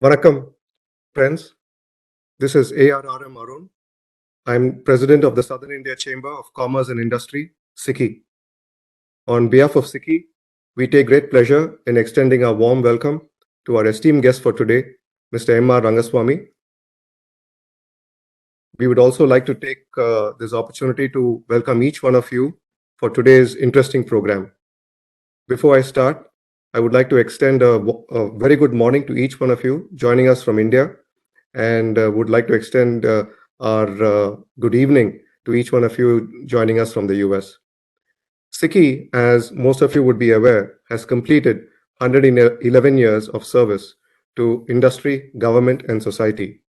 Vanakkam, friends. This is ARRM Arun. I'm president of the Southern India Chamber of Commerce and Industry, SICCI. On behalf of SICCI, we take great pleasure in extending our warm welcome to our esteemed guest for today, Mr. M.R. Rangaswami. We would also like to take this opportunity to welcome each one of you for today's interesting program. Before I start, I would like to extend a very good morning to each one of you joining us from India, and would like to extend our good evening to each one of you joining us from the US. SICCI, as most of you would be aware, has completed 111 years of service to industry, government, and society.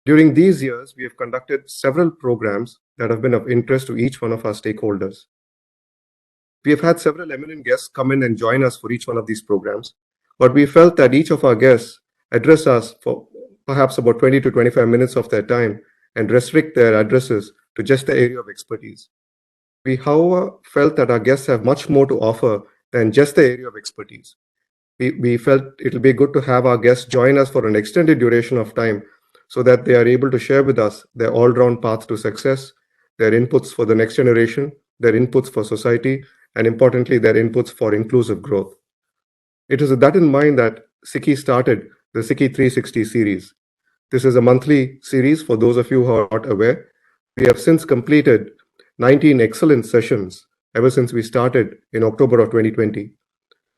During these years, we have conducted several programs that have been of interest to each one of our stakeholders. We have had several eminent guests come in and join us for each one of these programs, but we felt that each of our guests address us for perhaps about 20 to 25 minutes of their time and restrict their addresses to just the area of expertise. We, however, felt that our guests have much more to offer than just the area of expertise. We felt it will be good to have our guests join us for an extended duration of time so that they are able to share with us their all-round path to success, their inputs for the next generation, their inputs for society, and importantly, their inputs for inclusive growth. It is with that in mind that SICCI started the SICCI 360 series. This is a monthly series for those of you who are not aware. We have since completed 19 excellent sessions ever since we started in October of 2020.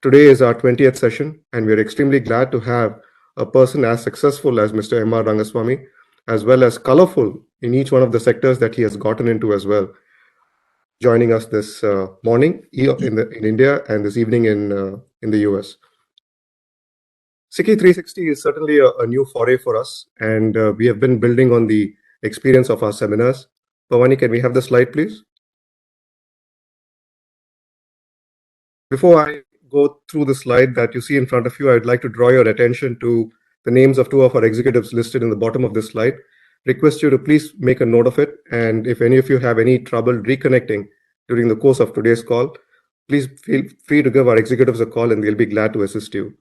Today is our 20th session, and we are extremely glad to have a person as successful as Mr. M.R. Rangaswamy, as well as colorful in each one of the sectors that he has gotten into as well, joining us this morning in India and this evening in the US. SICCI 360 is certainly a new foray for us, and we have been building on the experience of our seminars. Bhavani, can we have the slide, please? Before I go through the slide that you see in front of you, I'd like to draw your attention to the names of two of our executives listed in the bottom of this slide. Request you to please make a note of it, and if any of you have any trouble reconnecting during the course of today's call, please feel free to give our executives a call and they'll be glad to assist you.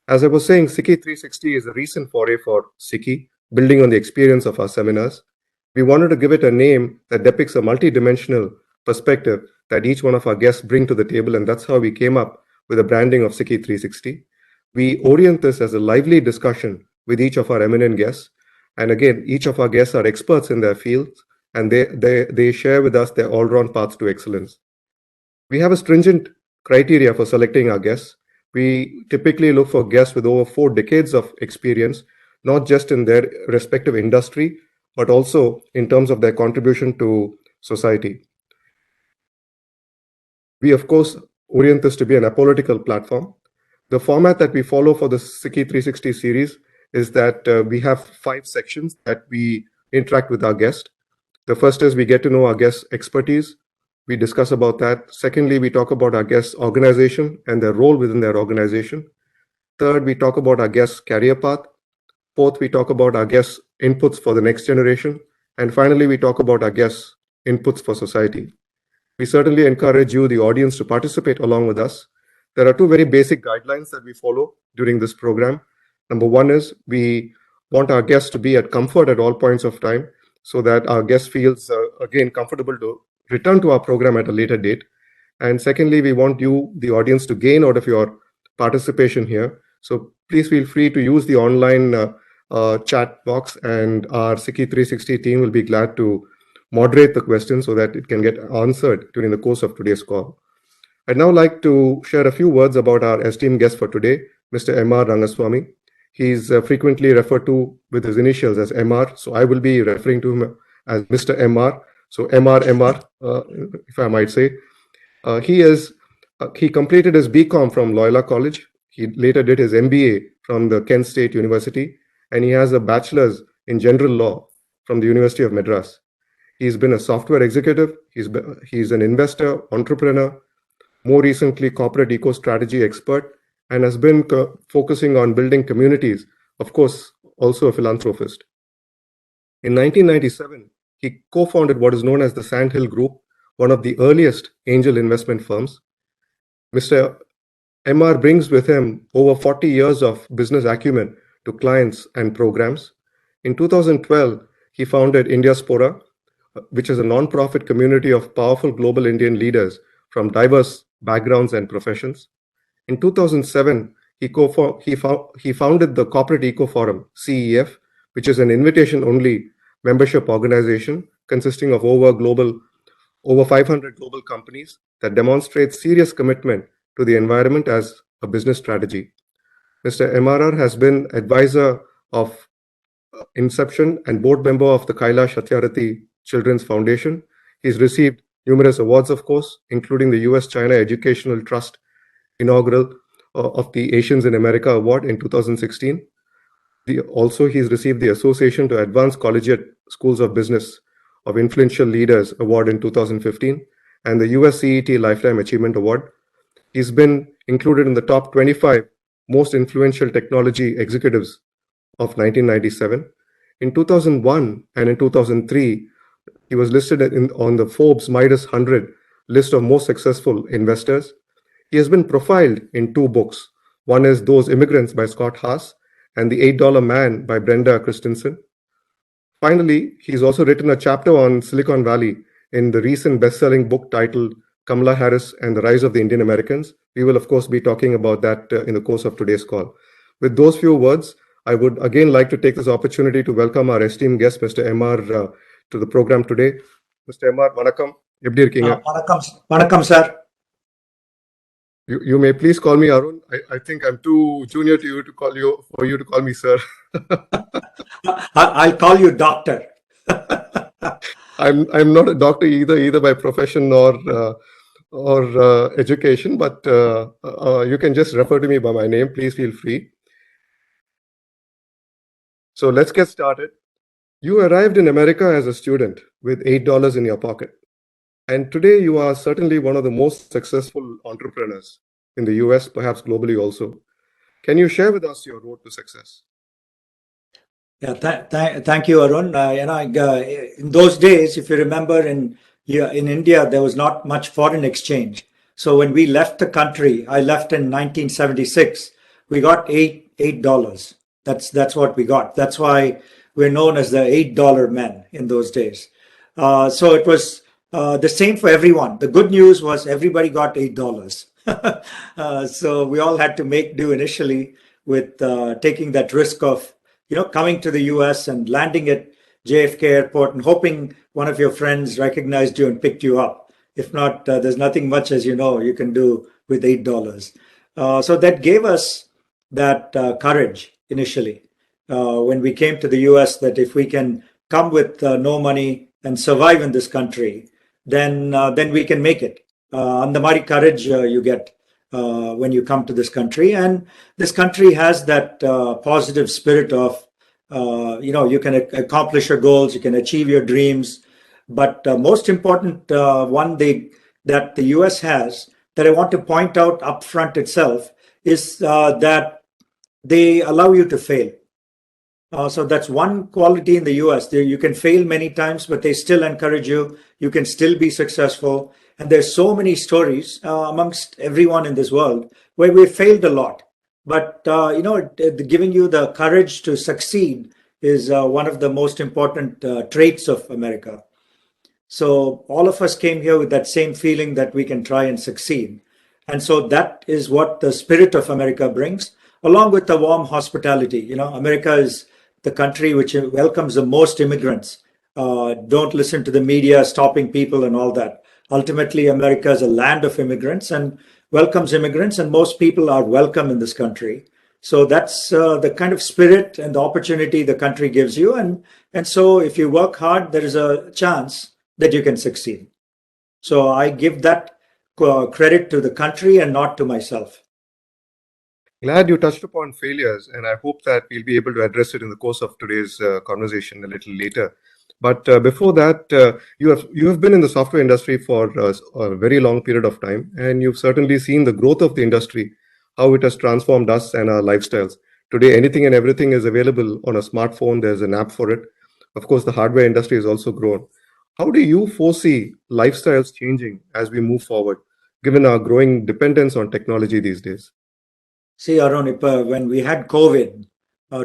As I was saying, SICCI 360 is a recent foray for SICCI, building on the experience of our seminars. We wanted to give it a name that depicts a multidimensional perspective that each one of our guests bring to the table, and that's how we came up with the branding of SICCI 360. We orient this as a lively discussion with each of our eminent guests. And again, each of our guests are experts in their fields, and they share with us their all-round paths to excellence. We have a stringent criteria for selecting our guests. We typically look for guests with over 4 decades of experience, not just in their respective industry, but also in terms of their contribution to society. We, of course, orient this to be an apolitical platform. The format that we follow for the SICCI 360 series is that we have 5 sections that we interact with our guest. The first is we get to know our guest's expertise. We discuss about that. Secondly, we talk about our guest's organization and their role within their organization. Third, we talk about our guest's career path. Fourth, we talk about our guest's inputs for the next generation. And finally, we talk about our guest's inputs for society. We certainly encourage you, the audience, to participate along with us. There are 2 very basic guidelines that we follow during this program. Number 1 is we want our guests to be at comfort at all points of time so that our guest feels, again, comfortable to return to our program at a later date. And secondly, we want you, the audience, to gain out of your participation here. So please feel free to use the online chat box, and our SICCI 360 team will be glad to moderate the question so that it can get answered during the course of today's call. I'd now like to share a few words about our esteemed guest for today, Mr. M.R. Rangaswamy. He's frequently referred to with his initials as MR, so I will be referring to him as Mr. MR. So MR, if I might say. He completed his BCom from Loyola College. He later did his MBA from the Kent State University, and he has a bachelor's in general law from the University of Madras. He's been a software executive. He's an investor, entrepreneur, more recently corporate eco-strategy expert, and has been focusing on building communities, of course, also a philanthropist. In 1997, he co-founded what is known as the Sandhill Group, one of the earliest angel investment firms. Mr. MR brings with him over 40 years of business acumen to clients and programs. In 2012, he founded Indiaspora, which is a non-profit community of powerful global Indian leaders from diverse backgrounds and professions. In 2007, he founded the Corporate Eco Forum, CEF, which is an invitation-only membership organization consisting of over 500 global companies that demonstrates serious commitment to the environment as a business strategy. Mr. MRR has been advisor of inception and board member of the Kailash Satyarthi Children's Foundation. He's received numerous awards, of course, including the US-China Educational Trust inaugural of the Asians in America Award in 2016. Also, he's received the Association to Advance Collegiate Schools of Business of Influential Leaders Award in 2015 and the US CET Lifetime Achievement Award. He's been included in the top 25 most influential technology executives of 1997. In 2001 and in 2003, he was listed on the Forbes Midas 100 list of most successful investors. He has been profiled in two books. One is Those Immigrants by Scott Haas and The $8 Man by Brenda Christensen. Finally, he's also written a chapter on Silicon Valley in the recent best-selling book titled Kamala Harris and the Rise of the Indian Americans. We will, of course, be talking about that in the course of today's call. With those few words, I would again like to take this opportunity to welcome our esteemed guest, Mr. MR, to the program today. Mr. MR, vanakkam. Eppadi irkeenga? Vanakkam, sir. You may please call me Arun. I think I'm too junior to you for you to call me sir. I'll call you doctor. I'm not a doctor either by profession or education, but you can just refer to me by my name. Please feel free. So let's get started. You arrived in America as a student with $8 in your pocket. And today you are certainly one of the most successful entrepreneurs in the US, perhaps globally also. Can you share with us your road to success? Yeah, thank you, Arun. In those days, if you remember, in India, there was not much foreign exchange. So when we left the country, I left in 1976, we got $8. That's what we got. That's why we're known as the $8 men in those days. So it was the same for everyone. The good news was everybody got $8. So we all had to make do initially with taking that risk of coming to the US and landing at JFK Airport and hoping one of your friends recognized you and picked you up. If not, there's nothing much, as you know, you can do with $8. So that gave us that courage initially when we came to the US, that if we can come with no money and survive in this country, then we can make it. Andamari courage you get when you come to this country, and this country has that positive spirit of you can accomplish your goals, you can achieve your dreams, but most important one that the US has that I want to point out up front itself is that they allow you to fail. So that's one quality in the US. You can fail many times, but they still encourage you. You can still be successful. And there's so many stories amongst everyone in this world where we failed a lot. But, giving you the courage to succeed is one of the most important traits of America. So all of us came here with that same feeling that we can try and succeed. And so that is what the spirit of America brings, along with the warm hospitality. America is the country which welcomes the most immigrants. Don't listen to the media stopping people and all that. Ultimately, America is a land of immigrants and welcomes immigrants, and most people are welcome in this country. So that's the kind of spirit and the opportunity the country gives you. And so if you work hard, there is a chance that you can succeed. So I give that credit to the country and not to myself. Glad you touched upon failures, and I hope that we'll be able to address it in the course of today's conversation a little later. But before that, you have been in the software industry for a very long period of time, and you've certainly seen the growth of the industry, how it has transformed us and our lifestyles. Today, anything and everything is available on a smartphone. There's an app for it. Of course, the hardware industry has also grown. How do you foresee lifestyles changing as we move forward, given our growing dependence on technology these days? See, Arun, when we had COVID,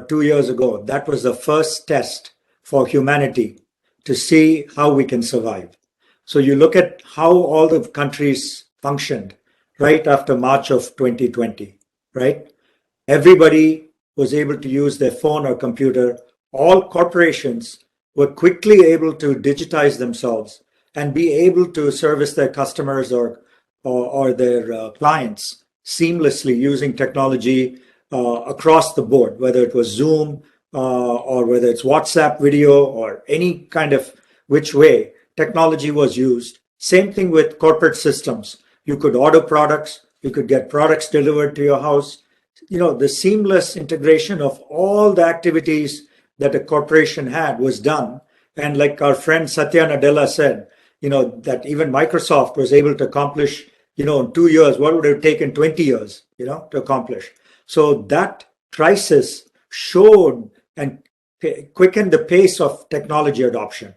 2 years ago, that was the first test for humanity to see how we can survive. So you look at how all the countries functioned right after March of 2020, right? Everybody was able to use their phone or computer. All corporations were quickly able to digitize themselves and be able to service their customers or their clients seamlessly using technology across the board, whether it was Zoom or whether it's WhatsApp video or any kind of which way technology was used. Same thing with corporate systems. You could order products, you could get products delivered to your house. The seamless integration of all the activities that a corporation had was done. And like our friend Satya Nadella said, that even Microsoft was able to accomplish, in 2 years, what would it have taken 20 years, to accomplish. So that crisis showed and quickened the pace of technology adoption,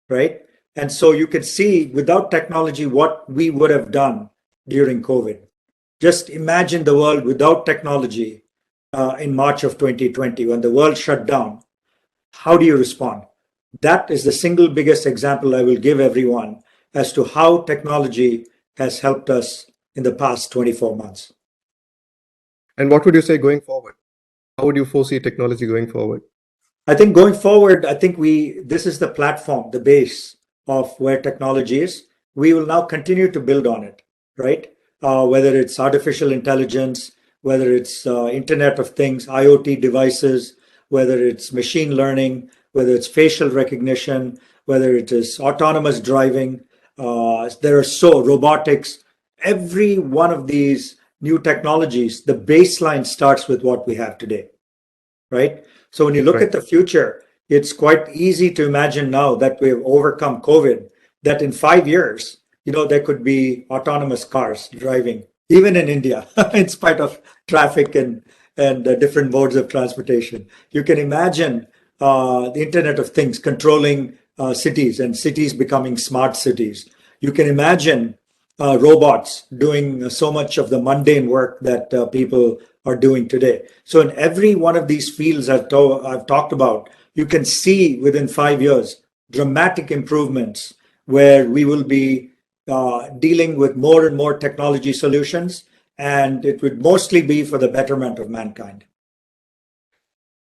right? And so you could see without technology what we would have done during COVID. Just imagine the world without technology in March of 2020 when the world shut down. How do you respond? That is the single biggest example I will give everyone as to how technology has helped us in the past 24 months. And what would you say going forward? How would you foresee technology going forward? I think going forward, this is the platform, the base of where technology is. We will now continue to build on it, right? Whether it's artificial intelligence, whether it's Internet of Things, IoT devices, whether it's machine learning, whether it's facial recognition, whether it is autonomous driving, there are robotics. Every one of these new technologies, the baseline starts with what we have today, right? So when you look at the future, it's quite easy to imagine now that we've overcome COVID, that in 5 years, there could be autonomous cars driving, even in India, in spite of traffic and different modes of transportation. You can imagine the Internet of Things controlling cities and cities becoming smart cities. You can imagine robots doing so much of the mundane work that people are doing today. So in every one of these fields I've talked about, you can see within 5 years dramatic improvements where we will be dealing with more and more technology solutions, and it would mostly be for the betterment of mankind.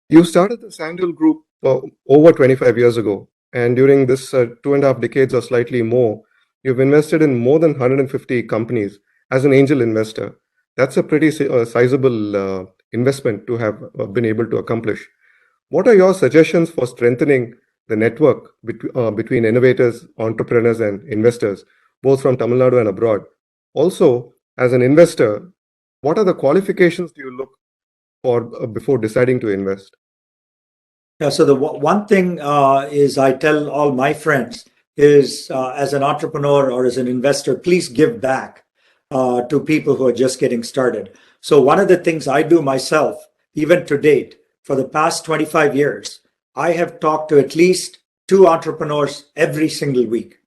You started the Sandal Group over 25 years ago, and during this 2.5 decades or slightly more, you've invested in more than 150 companies as an angel investor. That's a pretty sizable investment to have been able to accomplish. What are your suggestions for strengthening the network between innovators, entrepreneurs, and investors, both from Tamil Nadu and abroad? Also, as an investor, what are the qualifications do you look for before deciding to invest? Yeah, so the one thing is I tell all my friends is as an entrepreneur or as an investor, please give back to people who are just getting started. So one of the things I do myself, even to date, for the past 25 years, I have talked to at least 2 entrepreneurs every single week.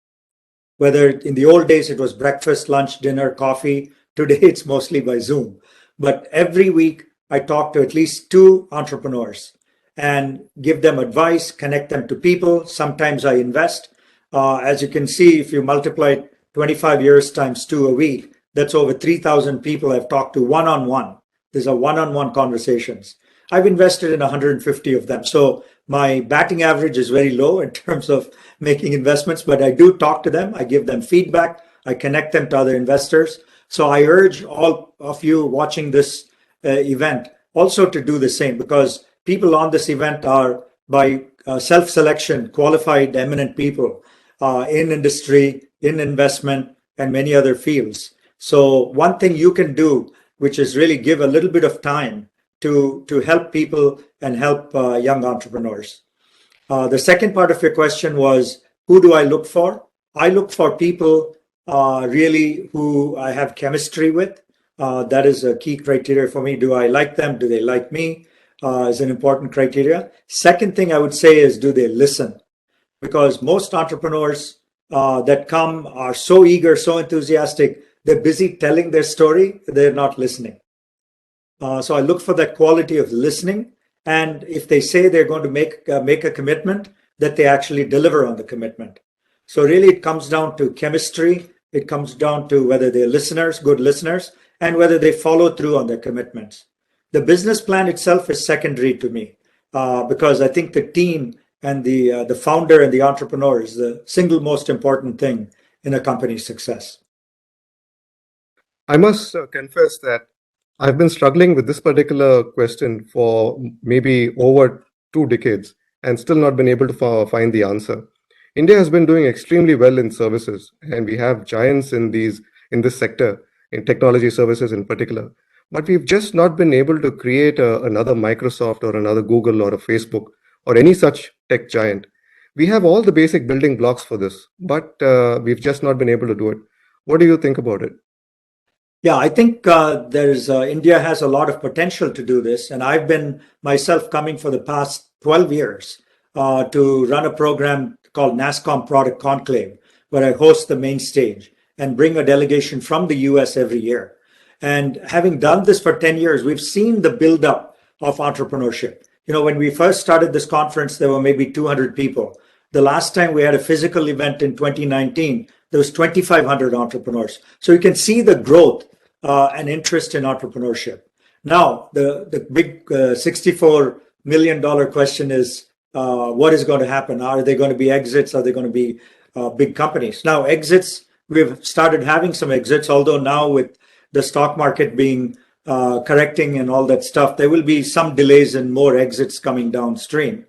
Whether in the old days it was breakfast, lunch, dinner, coffee, today it's mostly by Zoom. But every week I talk to at least 2 entrepreneurs and give them advice, connect them to people. Sometimes I invest. As you can see, if you multiply 25 years times 2 a week, that's over 3,000 people I've talked to one-on-one. These are one-on-one conversations. I've invested in 150 of them. So my batting average is very low in terms of making investments, but I do talk to them. I give them feedback. I connect them to other investors. So I urge all of you watching this event also to do the same, because people on this event are by self-selection qualified, eminent people in industry, in investment, and many other fields. So one thing you can do, which is really give a little bit of time to help people and help young entrepreneurs. The second part of your question was, who do I look for? I look for people really who I have chemistry with. That is a key criteria for me. Do I like them? Do they like me? Is an important criteria. Second thing I would say is, do they listen? Because most entrepreneurs that come are so eager, so enthusiastic, they're busy telling their story, they're not listening. So I look for that quality of listening. And if they say they're going to make a commitment, that they actually deliver on the commitment. So really, it comes down to chemistry. It comes down to whether they're listeners, good listeners, and whether they follow through on their commitments. The business plan itself is secondary to me because I think the team and the founder and the entrepreneur is the single most important thing in a company's success. I must confess that I've been struggling with this particular question for maybe over 2 decades and still not been able to find the answer. India has been doing extremely well in services, and we have giants in this sector, in technology services in particular. But we've just not been able to create another Microsoft or another Google or a Facebook or any such tech giant. We have all the basic building blocks for this, but we've just not been able to do it. What do you think about it? Yeah, I think India has a lot of potential to do this, and I've been myself coming for the past 12 years to run a program called NASSCOM Product Conclave, where I host the main stage and bring a delegation from the US every year. And having done this for 10 years, we've seen the buildup of entrepreneurship. You know, when we first started this conference, there were maybe 200 people. The last time we had a physical event in 2019, there was 2,500 entrepreneurs. So you can see the growth and interest in entrepreneurship. Now, the big $64 million question is, what is going to happen? Are they going to be exits? Are they going to be big companies? Now, exits, we've started having some exits, although now with the stock market being correcting and all that stuff, there will be some delays and more exits coming downstream.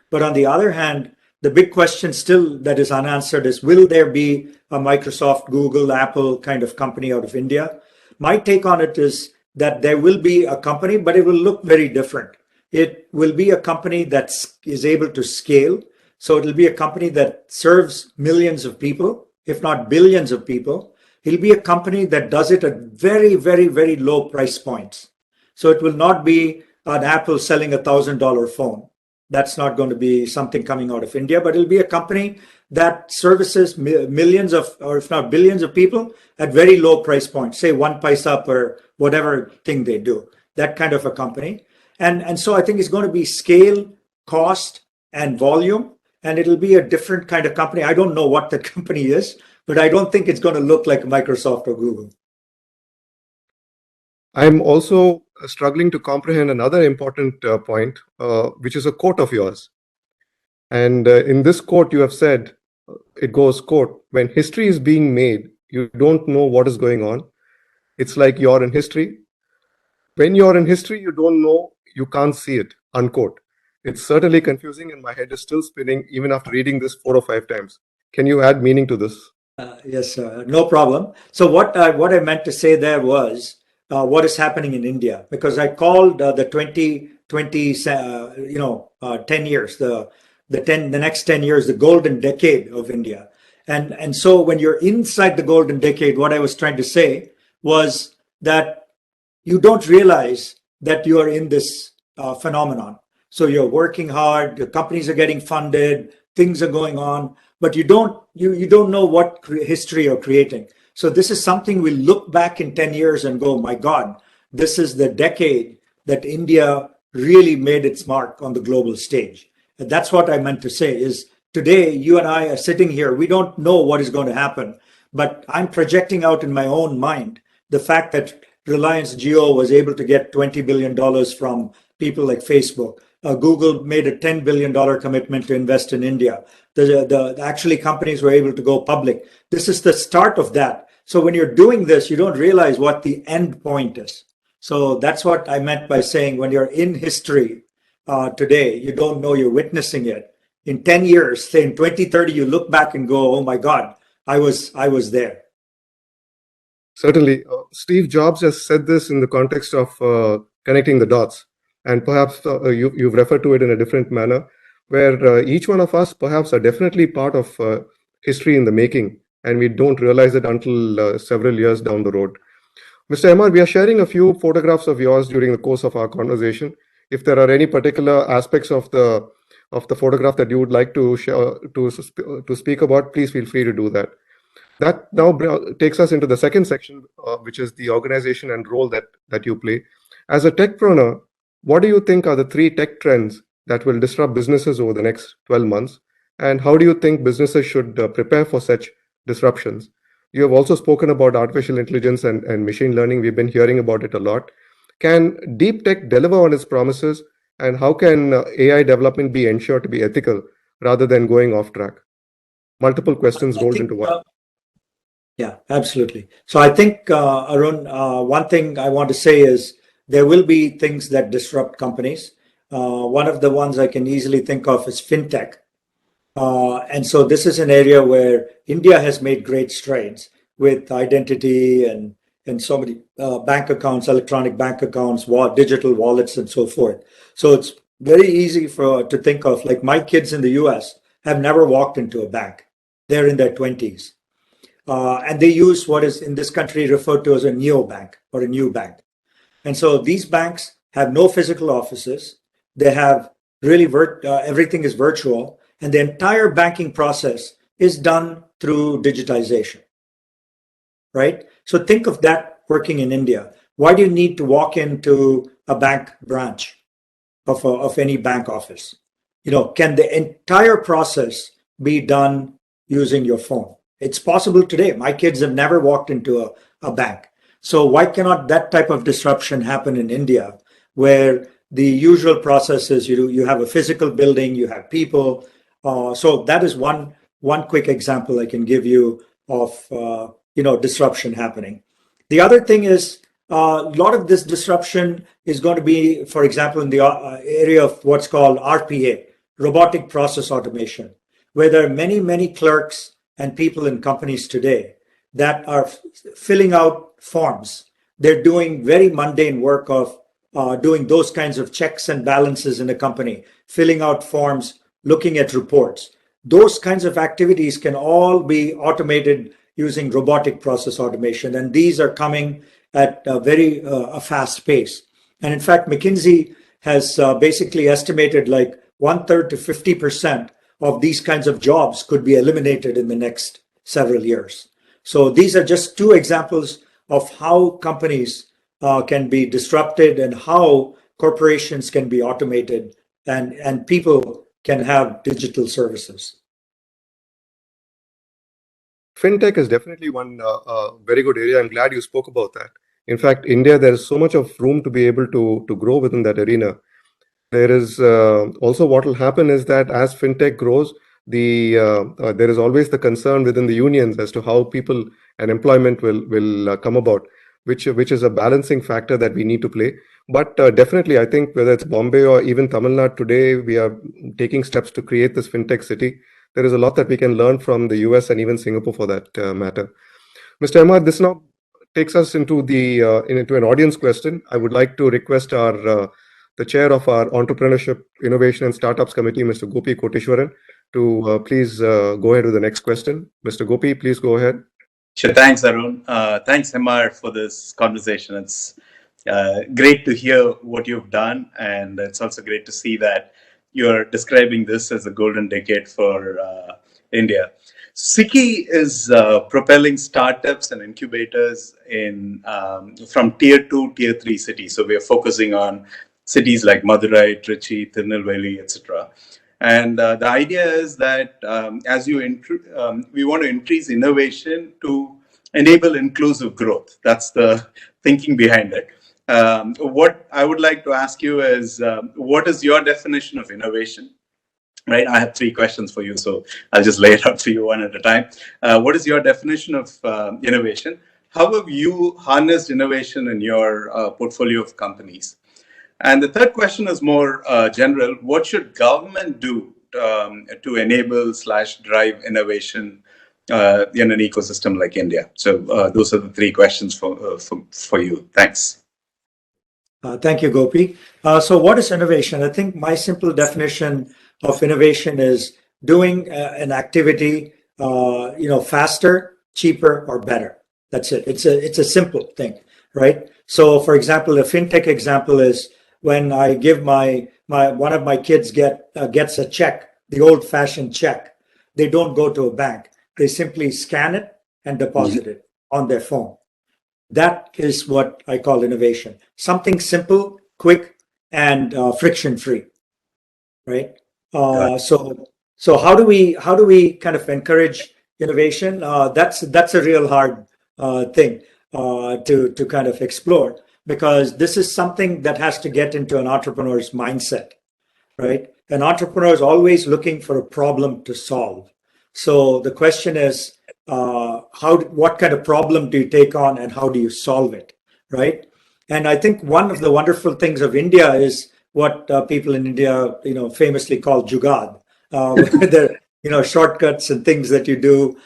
But on the other hand, the big question still that is unanswered is, will there be a Microsoft, Google, Apple kind of company out of India? My take on it is that there will be a company, but it will look very different. It will be a company that is able to scale. So it'll be a company that serves millions of people, if not billions of people. It'll be a company that does it at very, very, very low price points. So it will not be an Apple selling $1,000 phone. That's not going to be something coming out of India, but it'll be a company that services millions of, or if not billions of people at very low price points, say 1 paisa per whatever thing they do, that kind of a company. And so I think it's going to be scale, cost, and volume, and it'll be a different kind of company. I don't know what the company is, but I don't think it's going to look like Microsoft or Google. I'm also struggling to comprehend another important point, which is a quote of yours. And in this quote, you have said, it goes, quote, when history is being made, you don't know what is going on. It's like you're in history. When you're in history, you don't know, you can't see it, unquote. It's certainly confusing, and my head is still spinning even after reading this 4 or 5 times. Can you add meaning to this? Yes, no problem. So what I meant to say there was what is happening in India, because I called the 2020, 10 years, the next 10 years, the golden decade of India. And so when you're inside the golden decade, what I was trying to say was that you don't realize that you are in this phenomenon. So you're working hard, your companies are getting funded, things are going on, but you don't know what history you're creating. So this is something we'll look back in 10 years and go, my God, this is the decade that India really made its mark on the global stage. And that's what I meant to say is today, you and I are sitting here, we don't know what is going to happen, but I'm projecting out in my own mind the fact that Reliance Jio was able to get $20 billion from people like Facebook. Google made a $10 billion commitment to invest in India. Actually, companies were able to go public. This is the start of that. So when you're doing this, you don't realize what the end point is. So that's what I meant by saying when you're in history today, you don't know you're witnessing it. In 10 years, say in 2030, you look back and go, oh my God, I was there. Certainly. Steve Jobs has said this in the context of connecting the dots. And perhaps you've referred to it in a different manner, where each one of us perhaps are definitely part of history in the making, and we don't realize it until several years down the road. Mr. MR, we are sharing a few photographs of yours during the course of our conversation. If there are any particular aspects of the photograph that you would like to share, to speak about, please feel free to do that. That now takes us into the second section, which is the organization and role that you play. As a techpreneur, What do you think are the three tech trends that will disrupt businesses over the next 12 months? And how do you think businesses should prepare for such disruptions? You have also spoken about artificial intelligence and machine learning. We've been hearing about it a lot. Can deep tech deliver on its promises? And how can AI development be ensured to be ethical rather than going off track? Multiple questions I rolled think, into one. yeah, absolutely. So I think, Arun, one thing I want to say is there will be things that disrupt companies. One of the ones I can easily think of is fintech. And so this is an area where India has made great strides with identity and so many bank accounts, electronic bank accounts, digital wallets, and so forth. So it's very easy to think of, like, my kids in the US have never walked into a bank. They're in their 20s. And they use what is in this country referred to as a neobank or a new bank. And so these banks have no physical offices. They have really everything is virtual, and the entire banking process is done through digitization, right? So think of that working in India. Why do you need to walk into a bank branch of any bank office? Can the entire process be done using your phone? It's possible today. My kids have never walked into a bank. So why cannot that type of disruption happen in India, where the usual process is you have a physical building, you have people. So that is one quick example I can give you of disruption happening. The other thing is a lot of this disruption is going to be, for example, in the area of what's called RPA, robotic process automation, where there are many clerks and people in companies today that are filling out forms. They're doing very mundane work of doing those kinds of checks and balances in a company, filling out forms, looking at reports. Those kinds of activities can all be automated using robotic process automation. And these are coming at a fast pace. And in fact, McKinsey has basically estimated like 1/3 to 50% of these kinds of jobs could be eliminated in the next several years. So these are just two examples of how companies can be disrupted and how corporations can be automated and people can have digital services. Fintech is definitely one very good area. I'm glad you spoke about that. In fact, India, there is so much of room to be able to grow within that arena. There is also what will happen is that as fintech grows, there is always the concern within the unions as to how people and employment will come about, which is a balancing factor that we need to play. But definitely, I think whether it's Bombay or even Tamil Nadu today, we are taking steps to create this fintech city. There is a lot that we can learn from the US and even Singapore for that matter. Mr. Ahmad, this now takes us into into an audience question. I would like to request the chair of our Entrepreneurship, Innovation and Startups Committee, Mr. Gopi Koteshwaran, to please go ahead with the next question. Mr. Gopi, please go ahead. Sure. Thanks, Arun. Thanks, Hemar, for this conversation. It's great to hear what you've done, and it's also great to see that you're describing this as a golden decade for India. SICCI is propelling startups and incubators in from tier 2, tier 3 cities. So we are focusing on cities like Madurai, Trichy, Tirunelveli, etc. And the idea is that we want to increase innovation to enable inclusive growth. That's the thinking behind it. What I would like to ask you is, what is your definition of innovation? Right, I have 3 questions for you, so I'll just lay it out for you one at a time. What is your definition of innovation? How have you harnessed innovation in your portfolio of companies? And the third question is more general. What should government do to enable/drive innovation in an ecosystem like India? So those are the 3 questions for you. Thanks. Thank you, Gopi. So what is innovation? I think my simple definition of innovation is doing an activity faster, cheaper, or better. That's it. It's a simple thing, right? So for example, a fintech example is when I give one of my kids gets a check, the old-fashioned check. They don't go to a bank. They simply scan it and deposit it on their phone. That is what I call innovation. Something simple, quick, and friction-free, right? Got it. So how do we kind of encourage innovation? That's a real hard thing to kind of explore, because this is something that has to get into an entrepreneur's mindset, right? An entrepreneur is always looking for a problem to solve. So the question is, what kind of problem do you take on, and how do you solve it, right? And I think one of the wonderful things of India is what people in India, famously call jugad, where there, shortcuts and things that you do,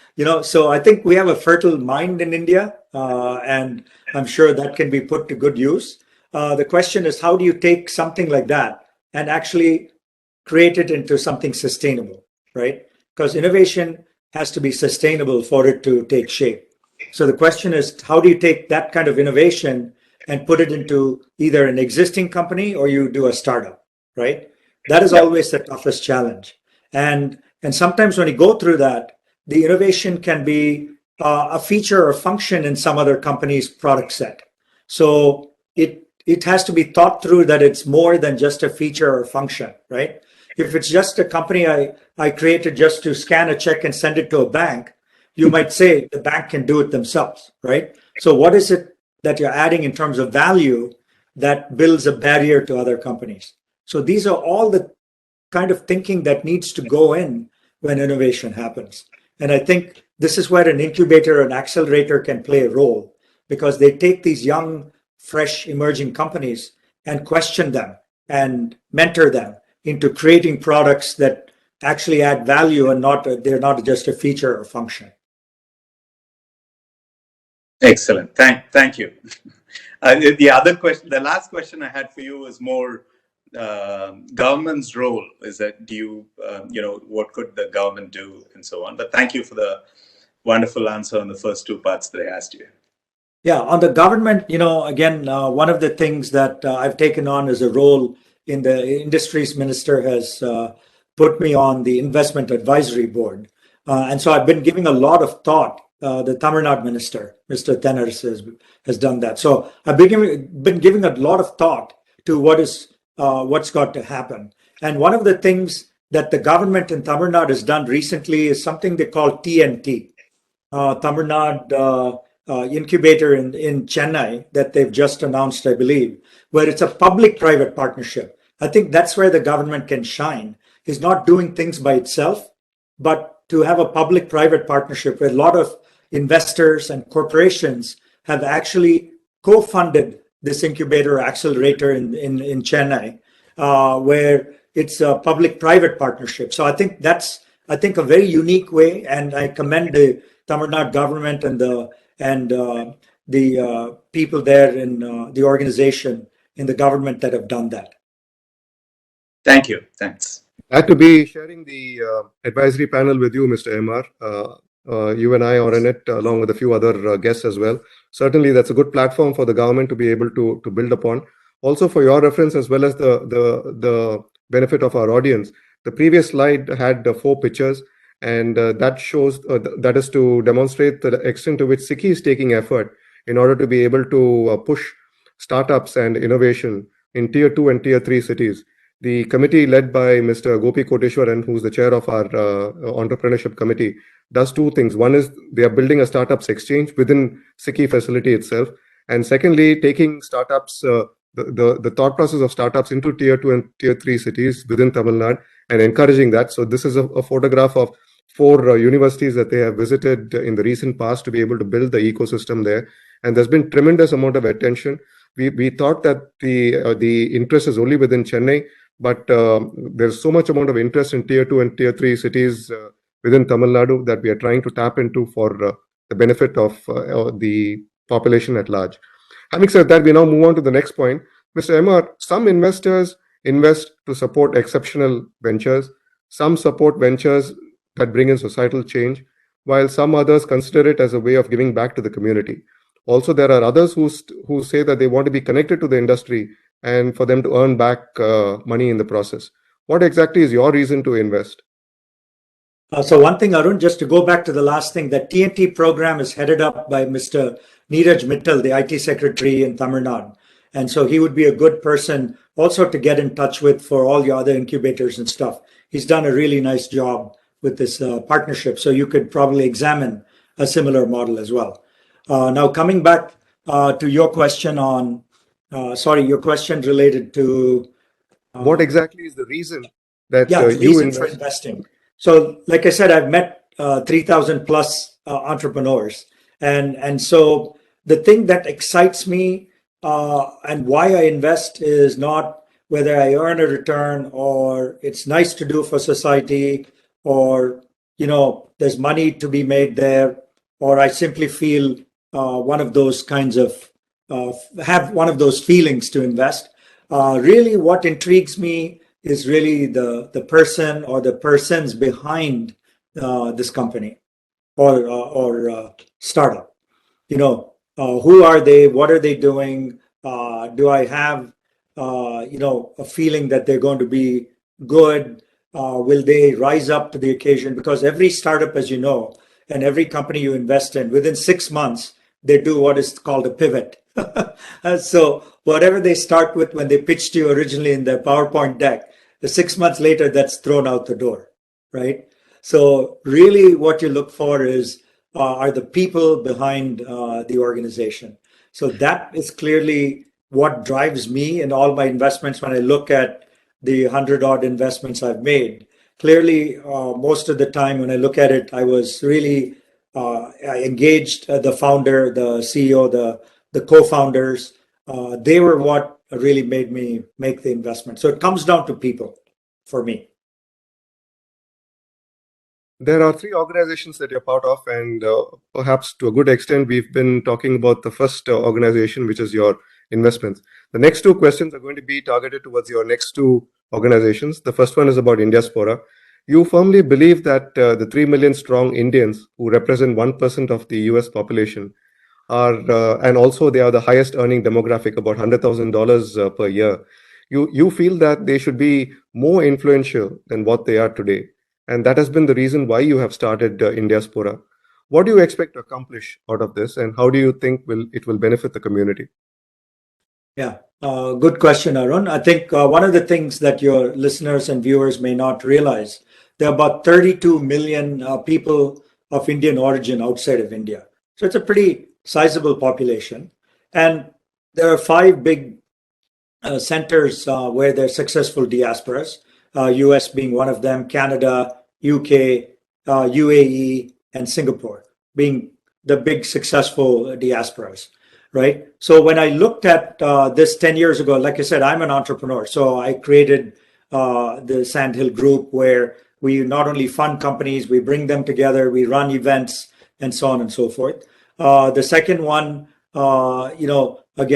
So I think we have a fertile mind in India, and I'm sure that can be put to good use. The question is, how do you take something like that and actually create it into something sustainable, right? Because innovation has to be sustainable for it to take shape. So the question is, how do you take that kind of innovation and put it into either an existing company or you do a startup, right? That is Yep. always the toughest challenge. And sometimes when you go through that, the innovation can be a feature or function in some other company's product set. So it has to be thought through that it's more than just a feature or function, right? If it's just a company I created just to scan a check and send it to a bank, you might say the bank can do it themselves, right? So what is it that you're adding in terms of value that builds a barrier to other companies? So these are all the kind of thinking that needs to go in when innovation happens. And I think this is where an incubator and accelerator can play a role, because they take these young, fresh, emerging companies and question them and mentor them into creating products that actually add value, and they're not just a feature or function. Excellent. Thank you. The last question I had for you was more government's role. Is that what could the government do and so on? But thank you for the wonderful answer on the first two parts that I asked you. Yeah, on the government, again, one of the things that I've taken on as a role in the industries minister has put me on the investment advisory board. And so I've been giving a lot of thought. The Tamil Nadu minister, Mr. Tenners, has done that. So I've been giving a lot of thought to what's got to happen. And one of the things that the government in Tamil Nadu has done recently is something they call TNT, Tamil Nadu incubator in Chennai, that they've just announced, I believe, where it's a public-private partnership. I think that's where the government can shine, is not doing things by itself, but to have a public-private partnership where a lot of investors and corporations have actually co-funded this incubator accelerator in Chennai, where it's a public-private partnership. So I think that's a very unique way, and I commend the Tamil Nadu government and the people there in the organization in the government that have done that. Thank you. Thanks. Glad to be sharing the advisory panel with you, Mr. MR. You and I are in it, along with a few other guests as well. Certainly, that's a good platform for the government to be able to build upon. Also, for your reference, as well as the benefit of our audience, the previous slide had 4 pictures, and that shows that is to demonstrate the extent to which SICCI is taking effort in order to be able to push startups and innovation in tier 2 and tier 3 cities. The committee led by Mr. Gopi Koteshwaran, who's the chair of our entrepreneurship committee, does 2 things. One is they are building a startups exchange within SICCI facility itself. And secondly, taking startups, the thought process of startups into tier 2 and tier 3 cities within Tamil Nadu and encouraging that. So this is a photograph of 4 universities that they have visited in the recent past to be able to build the ecosystem there. And there's been tremendous amount of attention. We thought that the interest is only within Chennai, but there's so much amount of interest in tier 2 and tier 3 cities within Tamil Nadu that we are trying to tap into for the benefit of the population at large. Having said that, we now move on to the next point. Mr. MR, some investors invest to support exceptional ventures. Some support ventures that bring in societal change, while some others consider it as a way of giving back to the community. Also, there are others who say that they want to be connected to the industry and for them to earn back money in the process. What exactly is your reason to invest? So one thing, Arun, just to go back to the last thing, that TNT program is headed up by Mr. Neeraj Mittal, the IT secretary in Tamil Nadu. And so he would be a good person also to get in touch with for all your other incubators and stuff. He's done a really nice job with this partnership. So you could probably examine a similar model as well. Now, coming back to your question on, your question related to What exactly is the reason that yeah, the you reason for invest? investing. So, like I said, I've met 3,000 plus entrepreneurs, and so the thing that excites me and why I invest is not whether I earn a return or it's nice to do for society, or there's money to be made there, or I simply feel one of those kinds of have one of those feelings to invest. Really, what intrigues me is really the person or the persons behind this company or startup. Who are they? What are they doing? Do I have a feeling that they're going to be good? Will they rise up to the occasion? Because every startup, as you know, and every company you invest in, within 6 months, they do what is called a pivot. So whatever they start with when they pitched you originally in their PowerPoint deck, the 6 months later, that's thrown out the door, right? So really what you look for is are the people behind the organization. So that is clearly what drives me in all my investments. When I look at the 100 odd investments I've made, clearly most of the time when I look at it, I was really I engaged the founder, the CEO, the co-founders. They were what really made me make the investment. So it comes down to people for me. There are three organizations that you're part of, and perhaps to a good extent, we've been talking about the first organization, which is your investments. The next two questions are going to be targeted towards your next two organizations. The first one is about Indiaspora. You firmly believe that the 3 million strong Indians who represent 1% of the US population are, and also they are the highest earning demographic, about $100,000 per year. You feel that they should be more influential than what they are today. And that has been the reason why you have started Indiaspora. What do you expect to accomplish out of this, and how do you think it will benefit the community? Yeah, good question, Arun. I think one of the things that your listeners and viewers may not realize, there are about 32 million people of Indian origin outside of India. So it's a pretty sizable population. And there are five big centers where there are successful diasporas, US being one of them, Canada, UK, UAE, and Singapore being the big successful diasporas, right? So when I looked at this 10 years ago, like I said, I'm an entrepreneur. So I created the Sandhill Group, where we not only fund companies, we bring them together, we run events, and so on and so forth. The second one, one of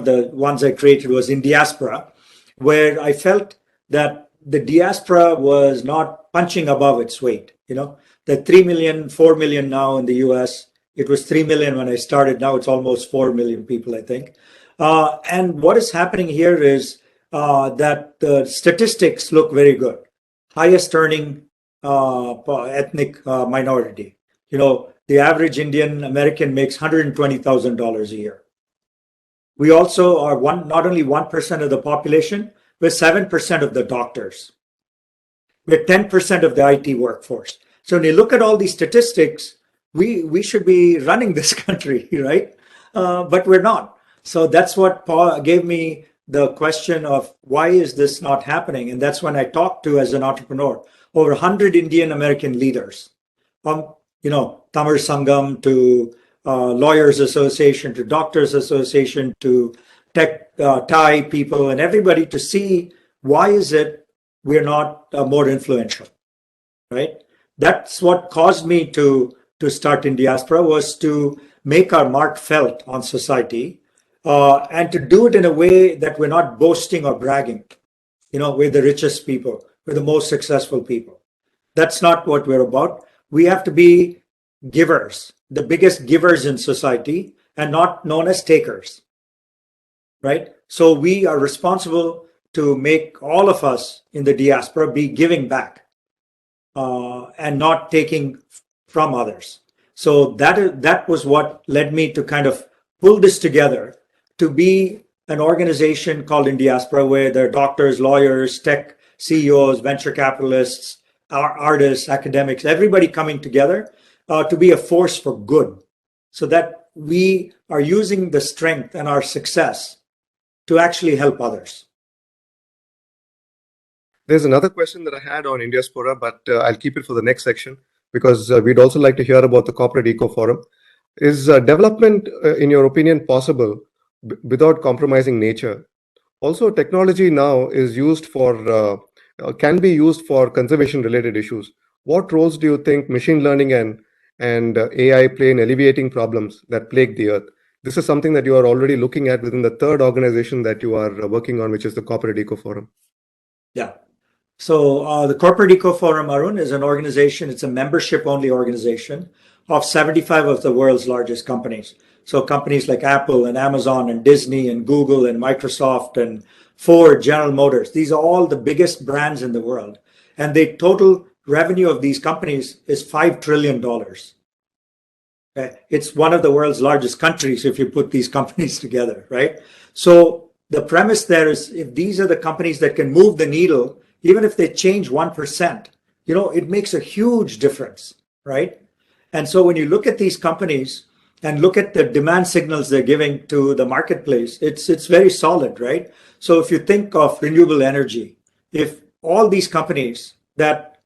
the ones I created was Indiaspora, where I felt that the diaspora was not punching above its weight. The 3 million, 4 million now in the US. It was 3 million when I started. Now it's almost 4 million people, I think. And what is happening here is that the statistics look very good. Highest earning ethnic minority. The average Indian American makes $120,000 a year. We also are not only 1% of the population, we're 7% of the doctors. We're 10% of the IT workforce. So when you look at all these statistics, we should be running this country, right? But we're not. So that's what gave me the question of why is this not happening? And that's when I talked to, as an entrepreneur, over 100 Indian American leaders, from Tamar Sangam to Lawyers Association to Doctors Association to tech Thai people and everybody, to see why is it we're not more influential, right? That's what caused me to start Indiaspora, was to make our mark felt on society, and to do it in a way that we're not boasting or bragging. We're the richest people, we're the most successful people. That's not what we're about. We have to be givers, the biggest givers in society, and not known as takers, right? So we are responsible to make all of us in the diaspora be giving back and not taking from others. So that was what led me to kind of pull this together to be an organization called Indiaspora, where there are doctors, lawyers, tech CEOs, venture capitalists, artists, academics, everybody coming together to be a force for good, so that we are using the strength and our success to actually help others. There's another question that I had on Indiaspora, but I'll keep it for the next section because we'd also like to hear about the Corporate Eco Forum. Is development, in your opinion, possible without compromising nature? Also, technology now is used for, can be used for conservation-related issues. What roles do you think machine learning and AI play in alleviating problems that plague the earth? This is something that you are already looking at within the third organization that you are working on, which is the Corporate Eco Forum. Yeah. So the Corporate Eco Forum, Arun, is an organization. It's a membership-only organization of 75 of the world's largest companies. So companies like Apple and Amazon and Disney and Google and Microsoft and Ford, General Motors. These are all the biggest brands in the world. And the total revenue of these companies is $5 trillion. Okay? It's one of the world's largest countries if you put these companies together, right? So the premise there is, if these are the companies that can move the needle, even if they change 1%, it makes a huge difference, right? And so when you look at these companies and look at the demand signals they're giving to the marketplace, it's very solid, right? So if you think of renewable energy, if all these companies that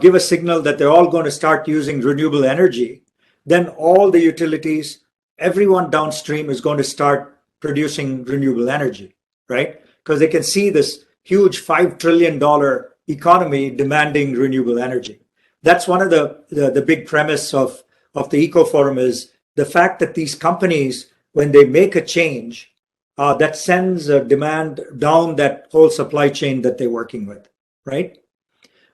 give a signal that they're all going to start using renewable energy, then all the utilities, everyone downstream is going to start producing renewable energy, right? Because they can see this huge $5 trillion economy demanding renewable energy. That's one of the big premise of the Eco Forum, is the fact that these companies, when they make a change, that sends a demand down that whole supply chain that they're working with, right?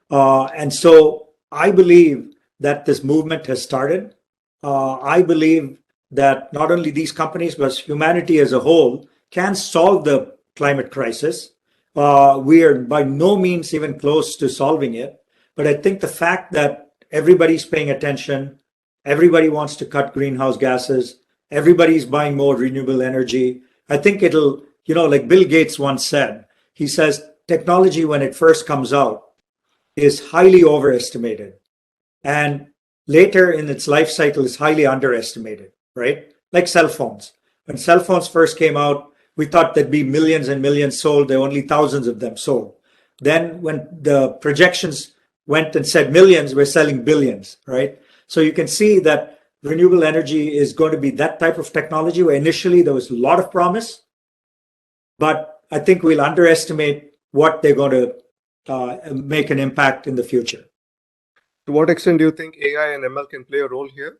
And so I believe that this movement has started. I believe that not only these companies, but humanity as a whole can solve the climate crisis. We are by no means even close to solving it. But I think the fact that everybody's paying attention, everybody wants to cut greenhouse gases, everybody's buying more renewable energy, I think it'll, like Bill Gates once said, he says, technology when it first comes out is highly overestimated. And later in its life cycle is highly underestimated, right? Like cell phones. When cell phones first came out, we thought there'd be millions and millions sold. There were only thousands of them sold. Then when the projections went and said millions, we're selling billions, right? So you can see that renewable energy is going to be that type of technology where initially there was a lot of promise, but I think we'll underestimate what they're going to make an impact in the future. To what extent do you think AI and ML can play a role here?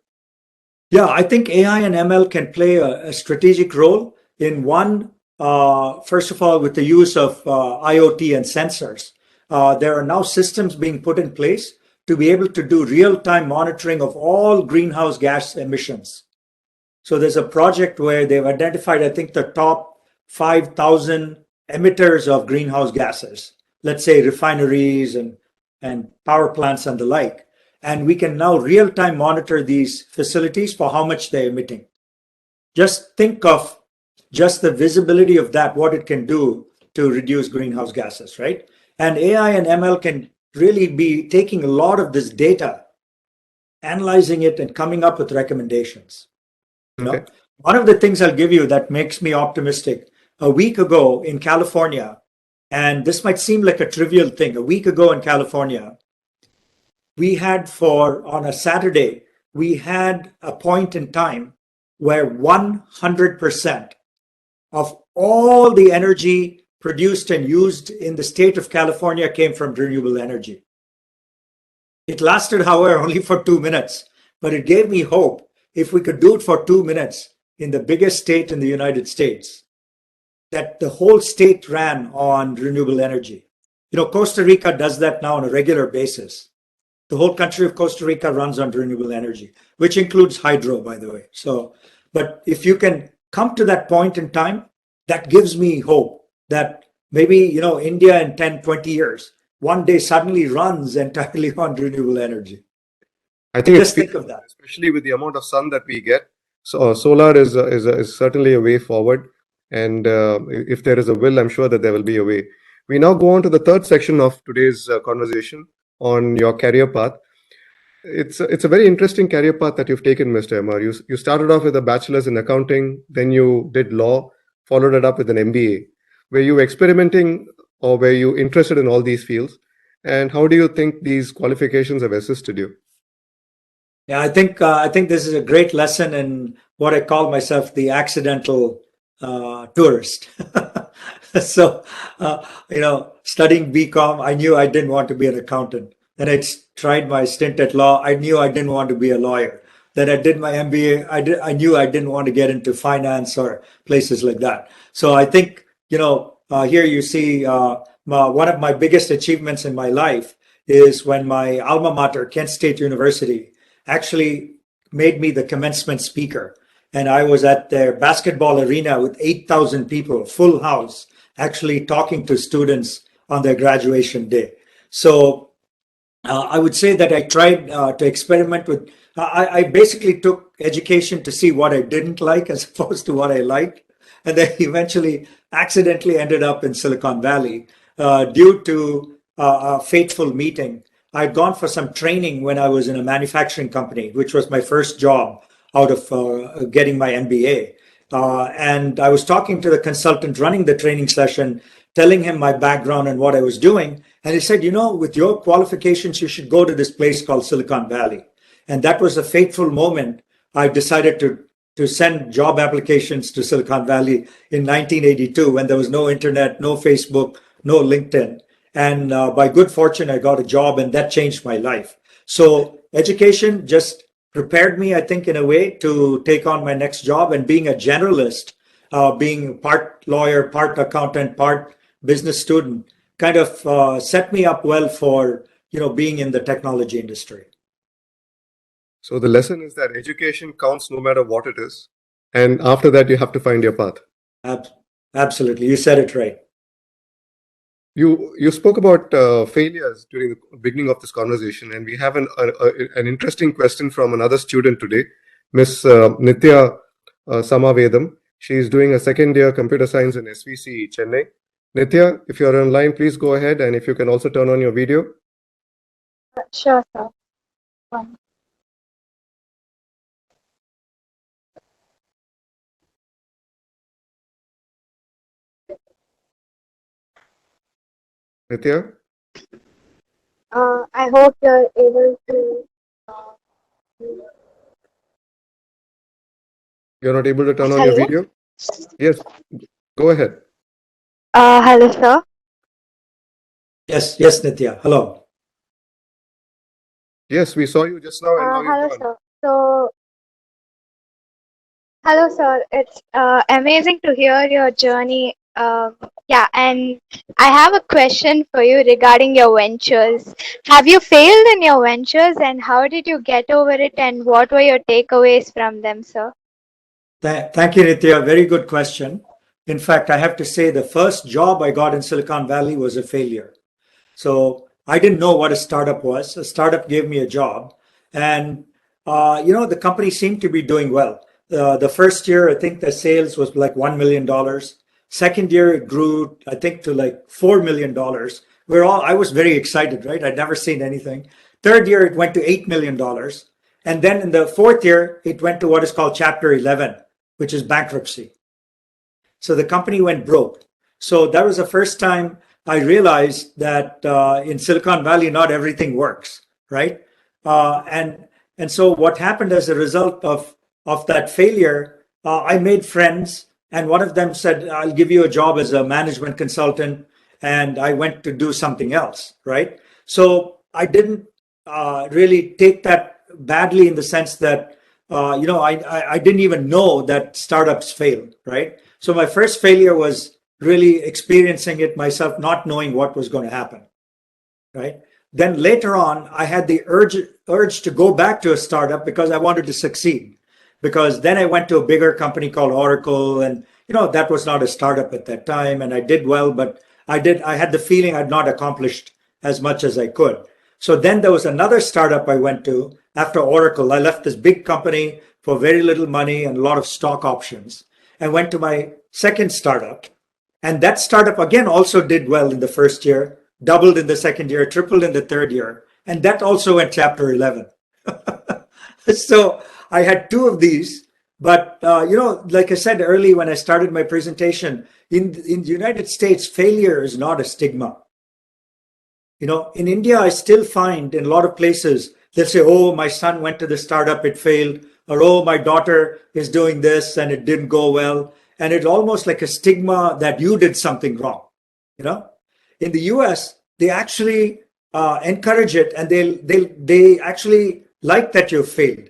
Yeah, I think AI and ML can play a strategic role in one, first of all, with the use of IoT and sensors. There are now systems being put in place to be able to do real-time monitoring of all greenhouse gas emissions. So there's a project where they've identified, I think, the top 5,000 emitters of greenhouse gases, let's say refineries and power plants and the like. And we can now real-time monitor these facilities for how much they're emitting. Just think of just the visibility of that, what it can do to reduce greenhouse gases, right? And AI and ML can really be taking a lot of this data, analyzing it, and coming up with recommendations. Okay. One of the things I'll give you that makes me optimistic, a week ago in California, and this might seem like a trivial thing, a week ago in California, we had on a Saturday, we had a point in time where 100% of all the energy produced and used in the state of California came from renewable energy. It lasted, however, only for 2 minutes, but it gave me hope. If we could do it for 2 minutes in the biggest state in the United States, that the whole state ran on renewable energy. Costa Rica does that now on a regular basis. The whole country of Costa Rica runs on renewable energy, which includes hydro, by the way. But if you can come to that point in time, that gives me hope that maybe, India in 10, 20 years, one day suddenly runs entirely on renewable energy. I think Just think of that. Especially with the amount of sun that we get. So solar is certainly a way forward. And if there is a will, I'm sure that there will be a way. We now go on to the third section of today's conversation on your career path. It's a very interesting career path that you've taken, Mr. Emar. You started off with a bachelor's in accounting, then you did law, followed it up with an MBA. Were you experimenting or were you interested in all these fields? And how do you think these qualifications have assisted you? Yeah, I think this is a great lesson in what I call myself the accidental tourist. So, studying BCom, I knew I didn't want to be an accountant. Then tried my stint at law. I knew I didn't want to be a lawyer. Then I did my MBA. I knew I didn't want to get into finance or places like that. So I think, here you see one of my biggest achievements in my life is when my alma mater, Kent State University, actually made me the commencement speaker. And I was at their basketball arena with 8,000 people, full house, actually talking to students on their graduation day. So I would say that I tried to experiment with, I basically took education to see what I didn't like as opposed to what I liked. And then eventually accidentally ended up in Silicon Valley due to a fateful meeting. I'd gone for some training when I was in a manufacturing company, which was my first job out of getting my MBA. And I was talking to the consultant running the training session, telling him my background and what I was doing. And he said, with your qualifications, you should go to this place called Silicon Valley. And that was a fateful moment. I decided to send job applications to Silicon Valley in 1982 when there was no internet, no Facebook, no LinkedIn. And by good fortune, I got a job and that changed my life. So education just prepared me, I think, in a way to take on my next job. And being a generalist, being part lawyer, part accountant, part business student, kind of set me up well for, being in the technology industry. So the lesson is that education counts no matter what it is. And after that, you have to find your path. Absolutely. You said it right. You spoke about failures during the beginning of this conversation, and we have an interesting question from another student today, Miss Nitya Samavedam. She is doing a second year computer science in SVC Chennai. Nitya, if you're online, please go ahead, and if you can also turn on your video. Sure, sir. Nitya? I hope you're able to. You're not able to turn on Hello? your video? Yes, go ahead. Hello, sir. Yes, Nitya. Hello. Yes, we saw you just now, and now Hello, you're gone. sir. So, hello, sir. It's amazing to hear your journey. Yeah, and I have a question for you regarding your ventures. Have you failed in your ventures, and how did you get over it, and what were your takeaways from them, sir? Thank you, Nitya. Very good question. In fact, I have to say the first job I got in Silicon Valley was a failure. So I didn't know what a startup was. A startup gave me a job, and the company seemed to be doing well. The first year, I think the sales was like $1 million. Second year, it grew, I think, to like $4 million. I was very excited, right? I'd never seen anything. Third year, it went to $8 million. And then in the fourth year, it went to what is called Chapter 11, which is bankruptcy. So the company went broke. So that was the first time I realized that in Silicon Valley, not everything works, right? And so what happened as a result of that failure, I made friends, and one of them said, I'll give you a job as a management consultant, and I went to do something else, right? So I didn't really take that badly in the sense that, I didn't even know that startups fail, right? So my first failure was really experiencing it myself, not knowing what was going to happen, right? Then later on, I had the urge to go back to a startup because I wanted to succeed. Because then I went to a bigger company called Oracle, and that was not a startup at that time, and I did well, but I had the feeling I'd not accomplished as much as I could. So then there was another startup I went to after Oracle. I left this big company for very little money and a lot of stock options, and went to my second startup. And that startup again also did well in the first year, doubled in the second year, tripled in the third year. And that also went chapter 11. So I had two of these. But, like I said early when I started my presentation, in the United States, failure is not a stigma. In India, I still find in a lot of places, they'll say, oh, my son went to the startup, it failed. Or, oh, my daughter is doing this and it didn't go well. And it's almost like a stigma that you did something wrong. In the US, they actually encourage it, and they actually like that you failed.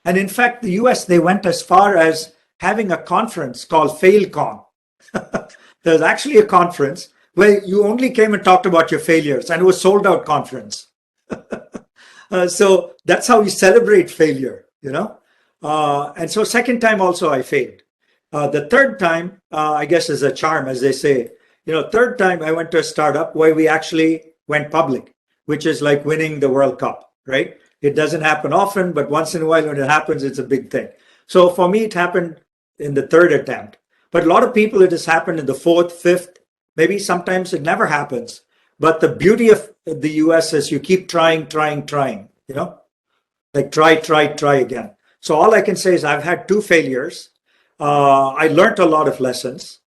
And in fact, the US, they went as far as having a conference called FailCon. There's actually a conference where you only came and talked about your failures, and it was sold out conference. So that's how we celebrate failure, And so second time also I failed. The third time, I guess is a charm, as they say. Third time I went to a startup where we actually went public, which is like winning the World Cup, right? It doesn't happen often, but once in a while when it happens, it's a big thing. So for me, it happened in the third attempt. But a lot of people, it has happened in the fourth, fifth, maybe sometimes it never happens. But the beauty of the US is you keep trying, like try again. So all I can say is I've had two failures. I learned a lot of lessons,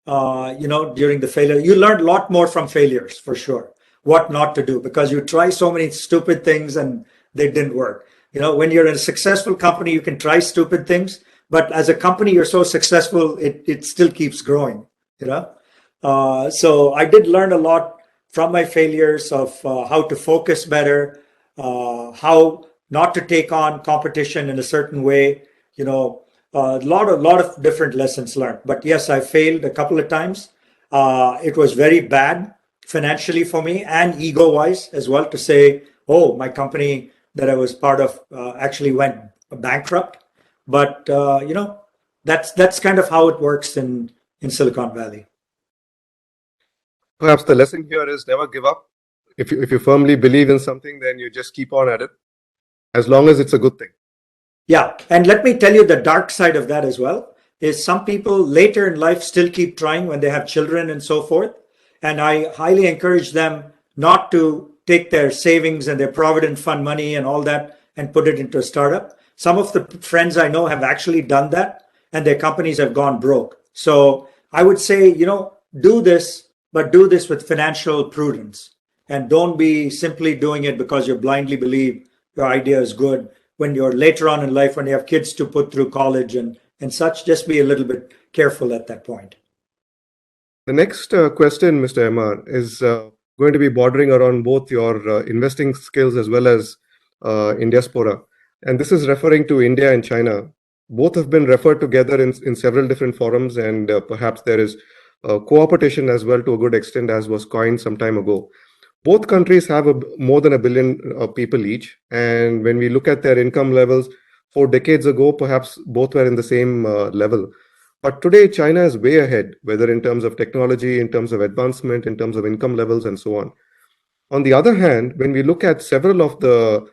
during the failure. You learn a lot more from failures, for sure, what not to do, because you try so many stupid things and they didn't work. When you're in a successful company, you can try stupid things, but as a company, you're so successful, it still keeps growing, So I did learn a lot from my failures of how to focus better, how not to take on competition in a certain way, a lot of different lessons learned. But yes, I failed a couple of times. It was very bad financially for me and ego-wise as well, to say, oh, my company that I was part of actually went bankrupt. But that's kind of how it works in Silicon Valley. Perhaps the lesson here is never give up. If you firmly believe in something, then you just keep on at it, as long as it's a good thing. Yeah, and let me tell you the dark side of that as well, is some people later in life still keep trying when they have children and so forth. And I highly encourage them not to take their savings and their provident fund money and all that and put it into a startup. Some of the friends I know have actually done that, and their companies have gone broke. So I would say, do this, but do this with financial prudence. And don't be simply doing it because you blindly believe your idea is good. When you're later on in life, when you have kids to put through college and such, just be a little bit careful at that point. The next question, Mr. MR, is going to be bordering around both your investing skills as well as Indiaspora. And this is referring to India and China. Both have been referred together in several different forums, and perhaps there is cooperation as well to a good extent, as was coined some time ago. Both countries have more than 1 billion people each. And when we look at their income levels, 4 decades ago, perhaps both were in the same level. But today, China is way ahead, whether in terms of technology, in terms of advancement, in terms of income levels, and so on. On the other hand, when we look at several of the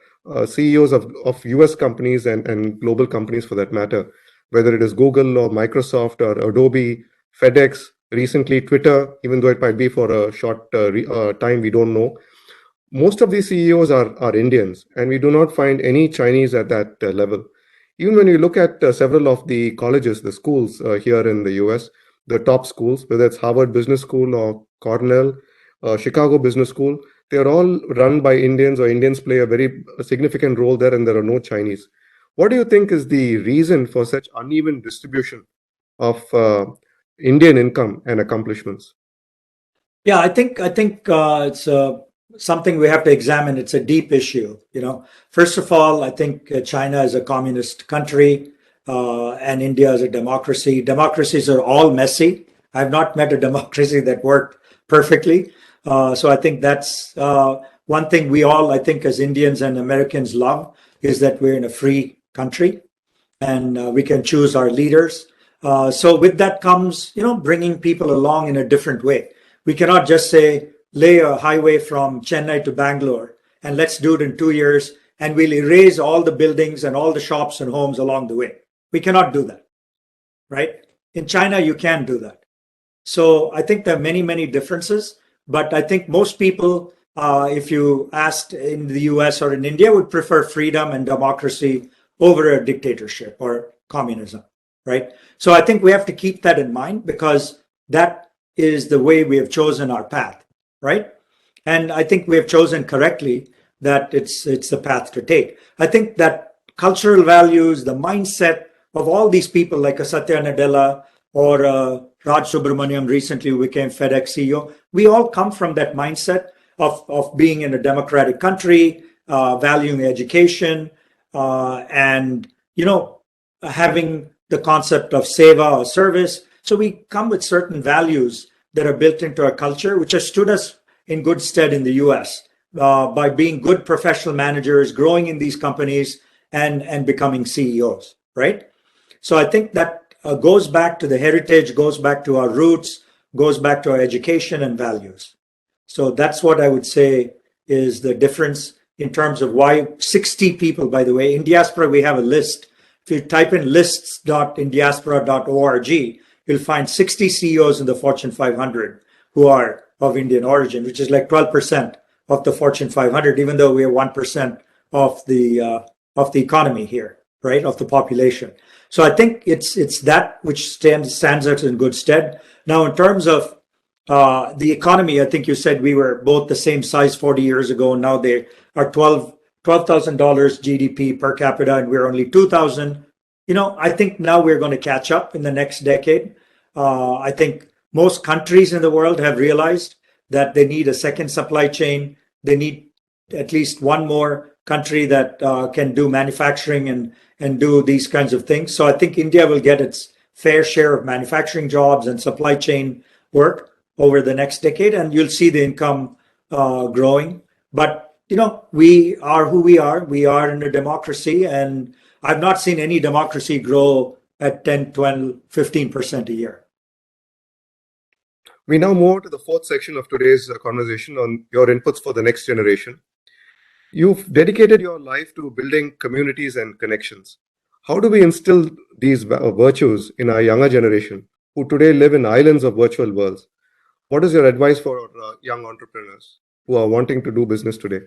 CEOs of US companies and global companies for that matter, whether it is Google or Microsoft or Adobe, FedEx, recently Twitter, even though it might be for a short time, we don't know. Most of these CEOs are Indians, and we do not find any Chinese at that level. Even when you look at several of the colleges, the schools here in the US, the top schools, whether it's Harvard Business School or Cornell, Chicago Business School, they are all run by Indians, or Indians play a very significant role there, and there are no Chinese. What do you think is the reason for such uneven distribution of Indian income and accomplishments? Yeah, I think it's something we have to examine. It's a deep issue. First of all, I think China is a communist country, and India is a democracy. Democracies are all messy. I've not met a democracy that worked perfectly. So I think that's one thing we all, I think, as Indians and Americans love, is that we're in a free country and we can choose our leaders. So with that comes, bringing people along in a different way. We cannot just say, lay a highway from Chennai to Bangalore and let's do it in 2 years and we'll erase all the buildings and all the shops and homes along the way. We cannot do that, right? In China, you can do that. So I think there are many, many differences. But I think most people, if you asked in the US or in India, would prefer freedom and democracy over a dictatorship or communism, right? So I think we have to keep that in mind because that is the way we have chosen our path, right? And I think we have chosen correctly that it's the path to take. I think that cultural values, the mindset of all these people like a Satya Nadella or Raj Subramaniam recently who became FedEx CEO, we all come from that mindset of being in a democratic country, valuing education, and having the concept of seva or service. So we come with certain values that are built into our culture, which has stood us in good stead in the US by being good professional managers, growing in these companies, and becoming CEOs, right? So I think that goes back to the heritage, goes back to our roots, goes back to our education and values. So that's what I would say is the difference in terms of why 60 people, by the way, in Indiaspora, we have a list. If you type in lists.indiaspora.org, you'll find 60 CEOs in the Fortune 500 who are of Indian origin, which is like 12% of the Fortune 500, even though we are 1% of the economy here, right, of the population. So I think it's that which stands us in good stead. Now, in terms of the economy, I think you said we were both the same size 40 years ago. Now they are $12,000 GDP per capita, and we're only 2,000. I think now we're going to catch up in the next decade. I think most countries in the world have realized that they need a second supply chain. They need at least one more country that can do manufacturing and do these kinds of things. So I think India will get its fair share of manufacturing jobs and supply chain work over the next decade, and you'll see the income growing. But we are who we are. We are in a democracy, and I've not seen any democracy grow at 10, 12, 15% a year. We now move to the fourth section of today's conversation on your inputs for the next generation. You've dedicated your life to building communities and connections. How do we instill these virtues in our younger generation who today live in islands of virtual worlds? What is your advice for young entrepreneurs who are wanting to do business today?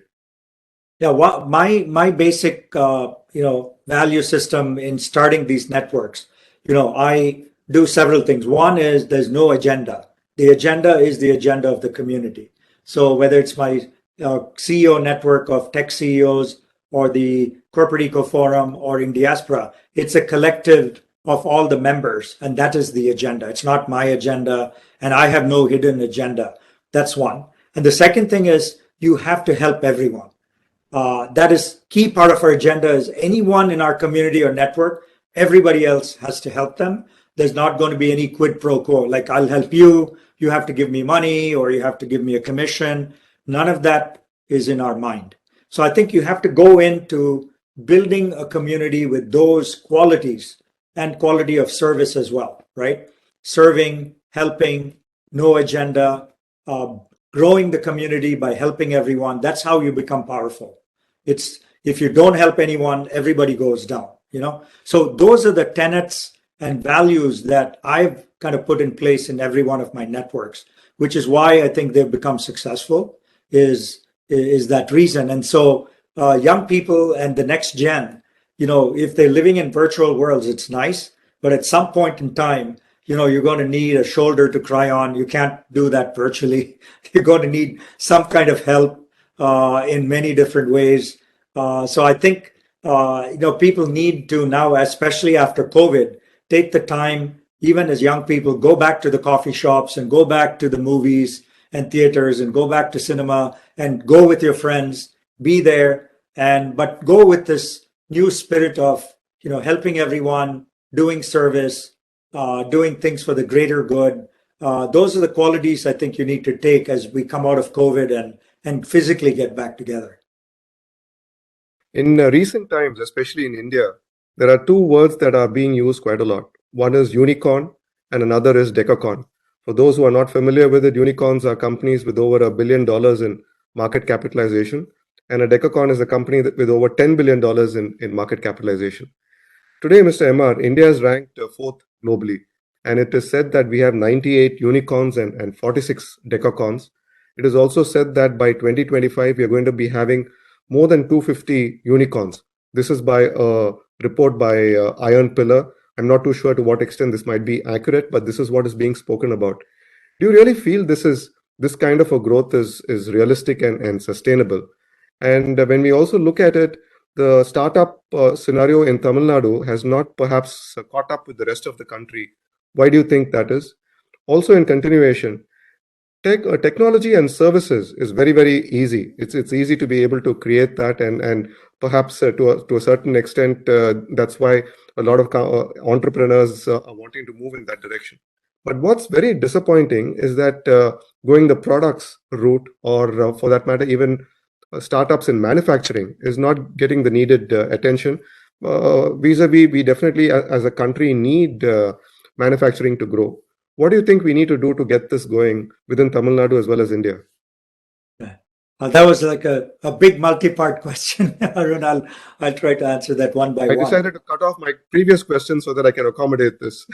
Yeah, my basic value system in starting these networks, I do several things. One is there's no agenda. The agenda is the agenda of the community. So whether it's my CEO network of tech CEOs or the Corporate Eco Forum or Indiaspora, it's a collective of all the members, and that is the agenda. It's not my agenda, and I have no hidden agenda. That's one. And the second thing is you have to help everyone. That is key part of our agenda is anyone in our community or network, everybody else has to help them. There's not going to be any quid pro quo, like I'll help you, you have to give me money, or you have to give me a commission. None of that is in our mind. So I think you have to go into building a community with those qualities and quality of service as well, right? Serving, helping, no agenda, growing the community by helping everyone. That's how you become powerful. It's if you don't help anyone, everybody goes down, So those are the tenets and values that I've kind of put in place in every one of my networks, which is why I think they've become successful, is that reason. And so young people and the next gen, if they're living in virtual worlds, it's nice, but at some point in time, you're going to need a shoulder to cry on. You can't do that virtually. You're going to need some kind of help in many different ways. So I think, people need to now, especially after COVID, take the time, even as young people, go back to the coffee shops and go back to the movies and theaters and go back to cinema and go with your friends, be there, but go with this new spirit of, helping everyone, doing service, doing things for the greater good. Those are the qualities I think you need to take as we come out of COVID and physically get back together. In recent times, especially in India, there are two words that are being used quite a lot. One is unicorn and another is decacorn. For those who are not familiar with it, unicorns are companies with over $1 billion in market capitalization, and a decacorn is a company with over $10 billion in market capitalization. Today, Mr. MR, India is ranked fourth globally and it is said that we have 98 unicorns and 46 decacorns. It is also said that by 2025, we are going to be having more than 250 unicorns. This is by a report by Iron Pillar. I'm not too sure to what extent this might be accurate, but this is what is being spoken about. Do you really feel this kind of a growth is realistic and sustainable? And when we also look at it, the startup scenario in Tamil Nadu has not perhaps caught up with the rest of the country. Why do you think that is? Also, in continuation, technology and services is very, very easy. It's easy to be able to create that, and perhaps to a certain extent, that's why a lot of entrepreneurs are wanting to move in that direction. But what's very disappointing is that going the products route, or for that matter, even startups in manufacturing, is not getting the needed attention. Vis-a-vis, we definitely, as a country, need manufacturing to grow. What do you think we need to do to get this going within Tamil Nadu as well as India? That was like a big multi-part question, Arun. I'll try to answer that one by one. I decided to cut off my previous question so that I can accommodate this.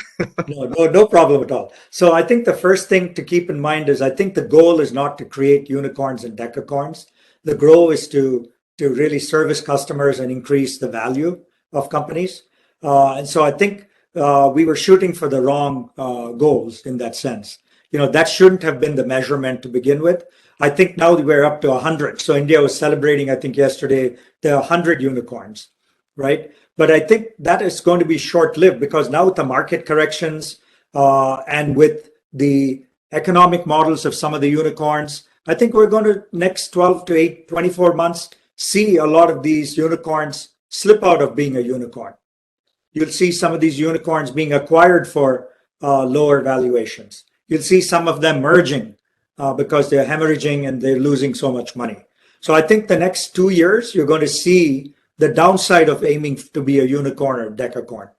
No problem at all. So I think the first thing to keep in mind is I think the goal is not to create unicorns and decacorns. The goal is to really service customers and increase the value of companies. And so I think we were shooting for the wrong goals in that sense. That shouldn't have been the measurement to begin with. I think now we're up to 100. So India was celebrating, I think yesterday, the 100 unicorns, right? But I think that is going to be short-lived, because now with the market corrections and with the economic models of some of the unicorns, I think we're going to, next 12 to 24 months, see a lot of these unicorns slip out of being a unicorn. You'll see some of these unicorns being acquired for lower valuations. You'll see some of them merging because they're hemorrhaging and they're losing so much money. So I think the next 2 years, you're going to see the downside of aiming to be a unicorn or decacorn.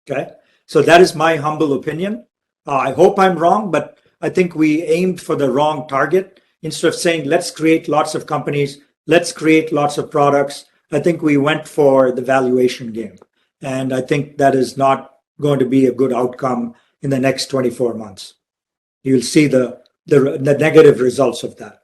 Okay, so that is my humble opinion. I hope I'm wrong, but I think we aimed for the wrong target. Instead of saying, let's create lots of companies, let's create lots of products, I think we went for the valuation game. And I think that is not going to be a good outcome in the next 24 months. You'll see the negative results of that.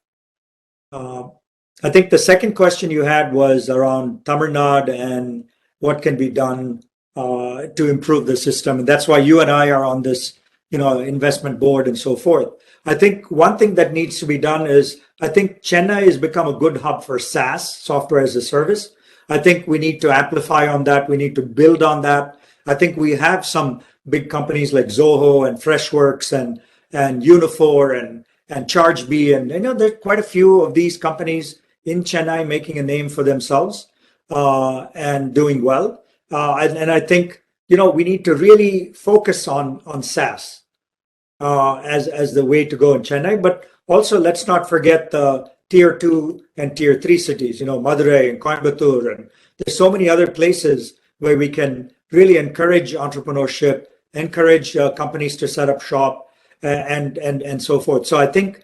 I think the second question you had was around Tamil Nadu and what can be done to improve the system. And that's why you and I are on this, investment board and so forth. I think one thing that needs to be done is, I think Chennai has become a good hub for SaaS, software as a service. I think we need to amplify on that. We need to build on that. I think we have some big companies like Zoho and Freshworks and Unifor and ChargeBee. And there's quite a few of these companies in Chennai making a name for themselves and doing well. And I think, we need to really focus on SaaS as the way to go in Chennai. But also, let's not forget the tier 2 and tier 3 cities, Madurai and Coimbatore. And there's so many other places where we can really encourage entrepreneurship, encourage companies to set up shop and so forth. So I think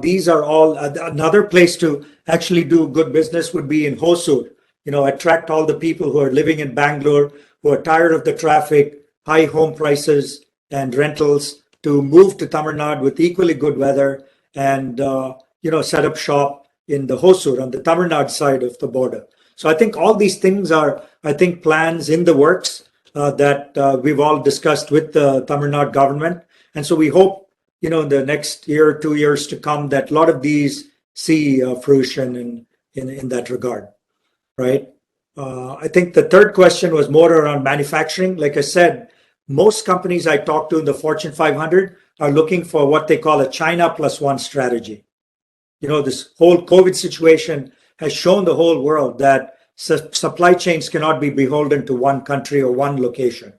these are all, another place to actually do good business would be in Hosur. Attract all the people who are living in Bangalore, who are tired of the traffic, high home prices and rentals, to move to Tamil Nadu with equally good weather and set up shop in the Hosur on the Tamil Nadu side of the border. So I think all these things are, plans in the works that we've all discussed with the Tamil Nadu government. And so we hope, in the next year or 2 years to come, that a lot of these see fruition in that regard, right? I think the third question was more around manufacturing. Like I said, most companies I talk to in the Fortune 500 are looking for what they call a China plus one strategy. This whole COVID situation has shown the whole world that supply chains cannot be beholden to one country or one location,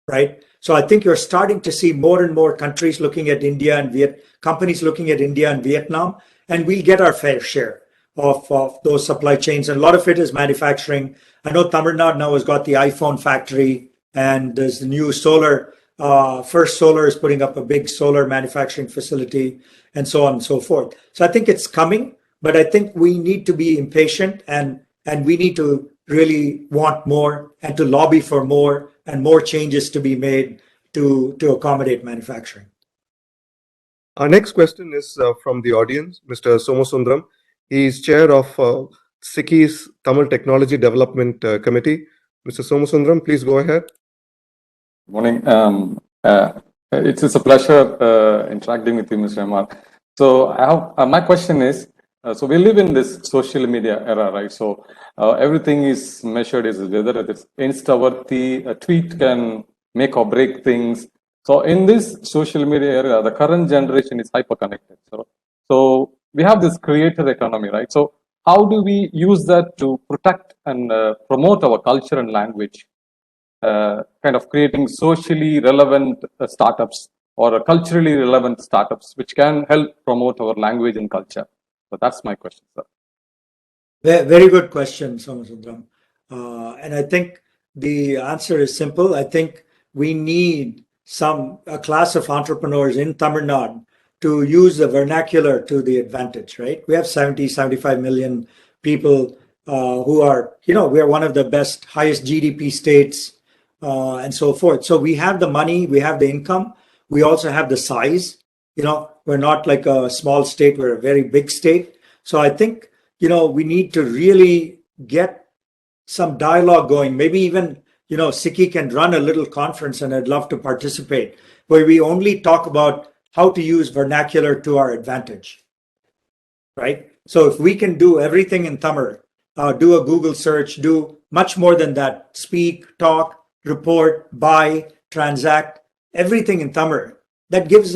right? So I think you're starting to see more and more countries looking at India and companies looking at India and Vietnam, and we'll get our fair share of those supply chains. And a lot of it is manufacturing. I know Tamil Nadu now has got the iPhone factory, and there's the new solar. First Solar is putting up a big solar manufacturing facility, and so on and so forth. So I think it's coming, but I think we need to be impatient and we need to really want more and to lobby for more and more changes to be made to accommodate manufacturing. Our next question is from the audience, Mr. Somasundram. He is chair of SICCI's Tamil Technology Development Committee. Mr. Somasundram, please go ahead. Morning. It's a pleasure interacting with you, Mr. Amar. So I have, my question is, so we live in this social media era, right? So everything is measured as whether it's Insta-worthy, a tweet can make or break things. So in this social media era, the current generation is hyper-connected. So we have this creator economy, right? So how do we use that to protect and promote our culture and language? Kind of creating socially relevant startups or culturally relevant startups, which can help promote our language and culture. So that's my question, sir. Very good question, Somasundram. And I think the answer is simple. I think we need a class of entrepreneurs in Tamil Nadu to use the vernacular to the advantage, right? We have 75 million people who are, we are one of the best, highest GDP states, and so forth. So we have the money, we have the income, we also have the size. We're not like a small state, we're a very big state. So I think, we need to really get some dialogue going. Maybe even, SICCI can run a little conference, and I'd love to participate, where we only talk about how to use vernacular to our advantage, right? So if we can do everything in Tamil, do a Google search, do much more than that, speak, talk, report, buy, transact, everything in Tamil, that gives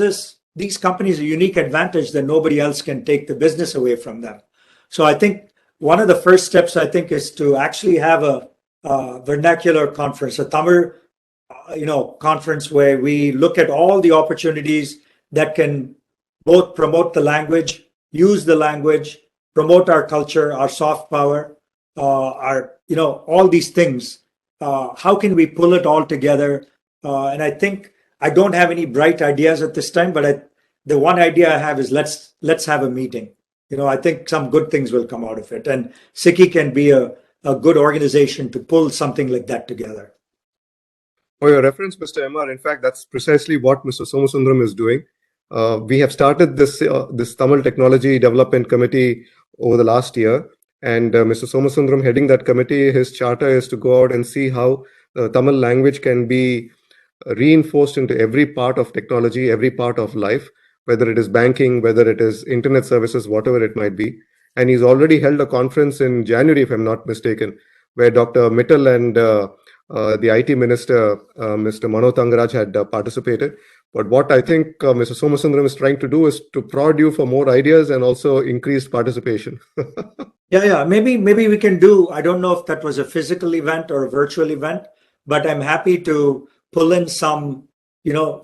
these companies a unique advantage that nobody else can take the business away from them. So I think one of the first steps, is to actually have a vernacular conference, a Tamil, conference where we look at all the opportunities that can both promote the language, use the language, promote our culture, our soft power, all these things. How can we pull it all together? And I think I don't have any bright ideas at this time, but the one idea I have is let's have a meeting. I think some good things will come out of it, and SICCI can be a good organization to pull something like that together. For your reference, Mr. MR, in fact, that's precisely what Mr. Somasundram is doing. We have started this Tamil Technology Development Committee over the last year, and Mr. Somasundram heading that committee. His charter is to go out and see how the Tamil language can be reinforced into every part of technology, every part of life, whether it is banking, whether it is internet services, whatever it might be. And he's already held a conference in January, if I'm not mistaken, where Dr. Mittal and the IT Minister, Mr. Mano Tangaraj, had participated. But what I think Mr. Somasundram is trying to do is to prod you for more ideas and also increased participation. Yeah. Maybe we can do, I don't know if that was a physical event or a virtual event, but I'm happy to pull in some,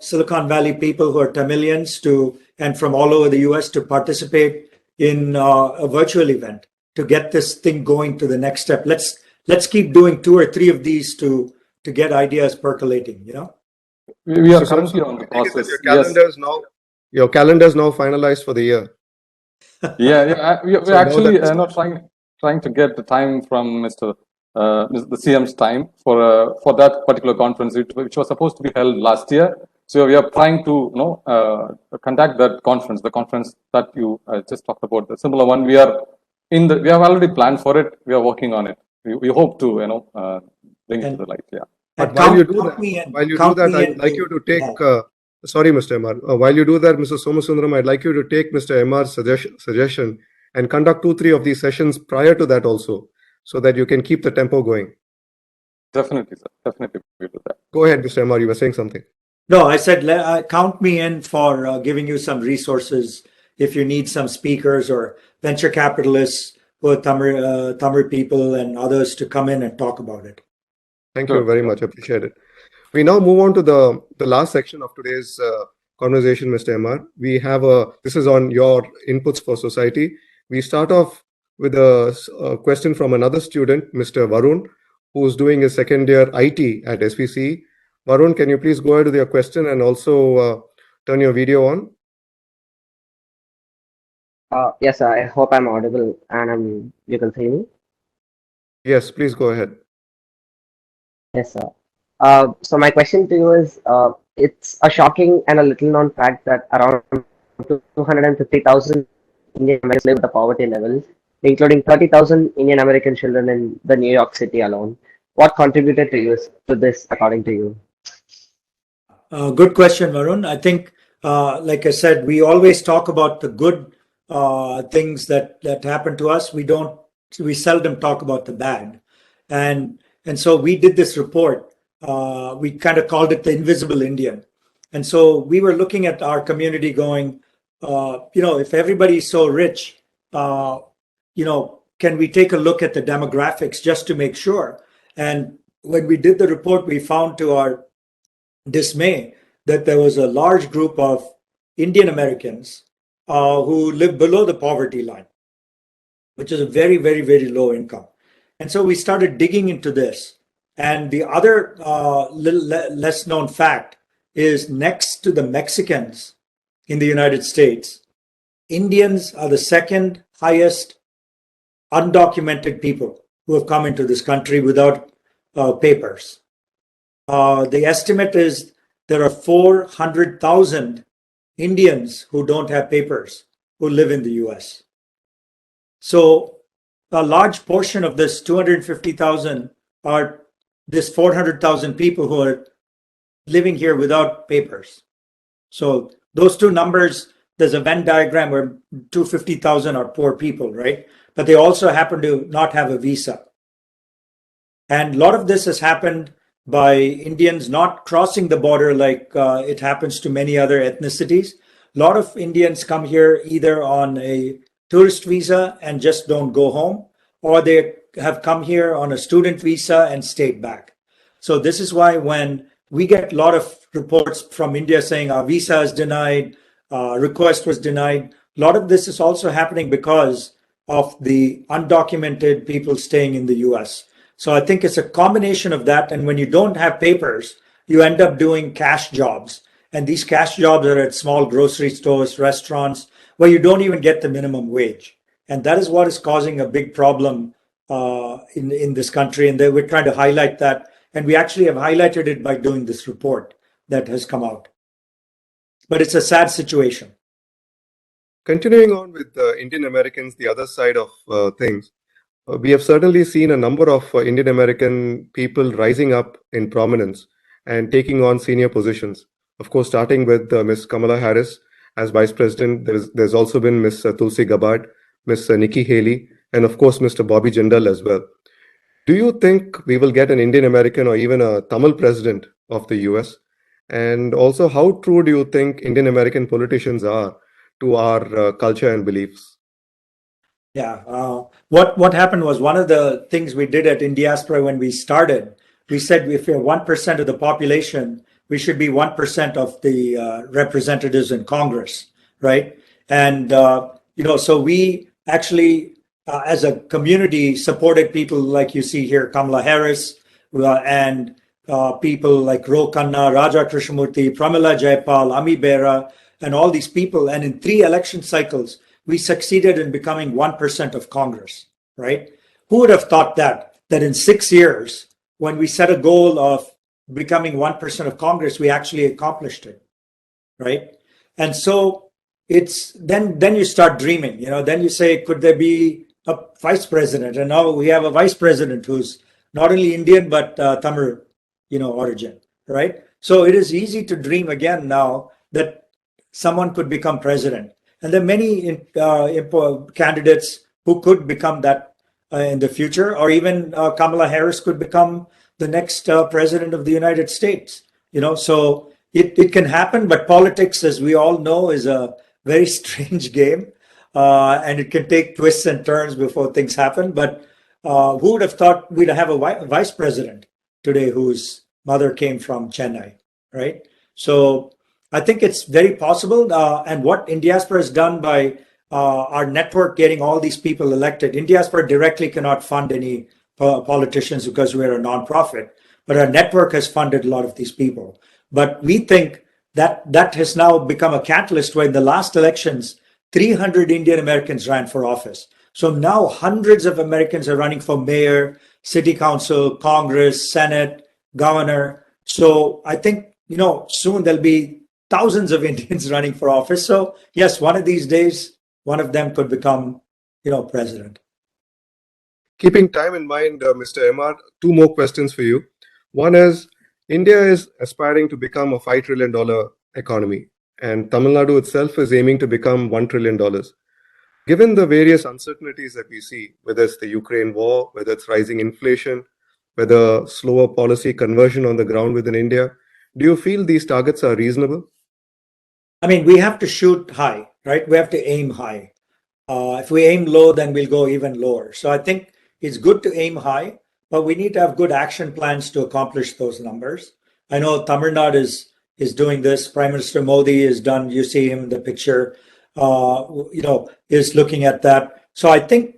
Silicon Valley people who are Tamilians and from all over the US to participate in a virtual event to get this thing going to the next step. Let's keep doing 2 or 3 of these to get ideas percolating, We are currently on the process. Your calendar is now finalized for the year. We're actually trying to get the time from the CM's time for that particular conference, which was supposed to be held last year. So we are trying to conduct that conference, the conference that you just talked about, the similar one. We have already planned for it. We are working on it. We hope to bring it to the light. Yeah. But while you do that, I'd like you to take. Sorry, Mr. MR. While you do that, Mr. Somasundram, I'd like you to take Mr. MR's suggestion and conduct 2-3 of these sessions prior to that also, so that you can keep the tempo going. Definitely, sir. Definitely, we'll do that. Go ahead, Mr. MR. You were saying something. No, I said count me in for giving you some resources if you need some speakers or venture capitalists who are Tamil people and others to come in and talk about it. Thank you very much. Appreciate it. We now move on to the last section of today's conversation, Mr. MR. This is on your inputs for society. We start off with a question from another student, Mr. Varun, who's doing his second year IT at SPC. Varun, can you please go ahead with your question and also turn your video on? Yes, I hope I'm audible and you can see me. Yes, please go ahead. Yes, sir. So my question to you is, it's a shocking and a little known fact that around 250,000 Indian Americans live at the poverty level, including 30,000 Indian American children in the New York City alone. What contributed to this, according to you? Good question, Varun. I think, like I said, we always talk about the good things that happen to us. We seldom talk about the bad, and so we did this report. We kind of called it the Invisible Indian, and so we were looking at our community, going, if everybody's so rich, can we take a look at the demographics just to make sure? And when we did the report, we found to our dismay that there was a large group of Indian Americans who live below the poverty line, which is a very, very, very low income. And so we started digging into this. And the other less known fact is, next to the Mexicans in the United States, Indians are the second highest undocumented people who have come into this country without papers. The estimate is there are 400,000 Indians who don't have papers who live in the US. So a large portion of this 250,000 are this 400,000 people who are living here without papers. So those two numbers, there's a Venn diagram where 250,000 are poor people, right? But they also happen to not have a visa. And a lot of this has happened by Indians not crossing the border like it happens to many other ethnicities. A lot of Indians come here either on a tourist visa and just don't go home, or they have come here on a student visa and stayed back. So this is why when we get a lot of reports from India saying our visa is denied, request was denied, a lot of this is also happening because of the undocumented people staying in the US. So I think it's a combination of that. And when you don't have papers, you end up doing cash jobs. And these cash jobs are at small grocery stores, restaurants, where you don't even get the minimum wage. And that is what is causing a big problem in this country. And we're trying to highlight that. And we actually have highlighted it by doing this report that has come out. But it's a sad situation. Continuing on with Indian Americans, the other side of things, we have certainly seen a number of Indian American people rising up in prominence and taking on senior positions. Of course, starting with Ms. Kamala Harris as Vice President, there's also been Ms. Tulsi Gabbard, Ms. Nikki Haley, and of course, Mr. Bobby Jindal as well. Do you think we will get an Indian American or even a Tamil president of the US? And also, how true do you think Indian American politicians are to our culture and beliefs? Yeah. What happened was, one of the things we did at Indiaspora when we started, we said if we're 1% of the population, we should be 1% of the representatives in Congress, right? And, so we actually, as a community, supported people like you see here, Kamala Harris, and people like Ro Khanna, Raja Krishnamurthy, Pramila Jayapal, Ami Bera, and all these people. And in 3 election cycles, we succeeded in becoming 1% of Congress, right? Who would have thought that in 6 years, when we set a goal of becoming 1% of Congress, we actually accomplished it, right? And so it's then you start dreaming, then you say, could there be a vice president? And now we have a vice president who's not only Indian, but Tamil, origin, right? So it is easy to dream again now that someone could become president. And there are many candidates who could become that in the future, or even Kamala Harris could become the next president of the United States. So it can happen, but politics, as we all know, is a very strange game, and it can take twists and turns before things happen. But who would have thought we'd have a vice president today whose mother came from Chennai, right? So I think it's very possible. And what Indiaspora has done by our network getting all these people elected, Indiaspora directly cannot fund any politicians because we're a nonprofit, but our network has funded a lot of these people. But we think that has now become a catalyst where in the last elections, 300 Indian Americans ran for office. So now hundreds of Americans are running for mayor, city council, Congress, Senate, governor. So I think soon there'll be thousands of Indians running for office. So yes, one of these days, one of them could become, president. Keeping time in mind, Mr. MR, two more questions for you. One is, India is aspiring to become a $5 trillion economy, and Tamil Nadu itself is aiming to become $1 trillion. Given the various uncertainties that we see, whether it's the Ukraine war, whether it's rising inflation, whether slower policy conversion on the ground within India, do you feel these targets are reasonable? I mean, we have to shoot high, right? We have to aim high. If we aim low, then we'll go even lower. So I think it's good to aim high, but we need to have good action plans to accomplish those numbers. I know Tamil Nadu is doing this. Prime Minister Modi is done. You see him in the picture. Is looking at that. So I think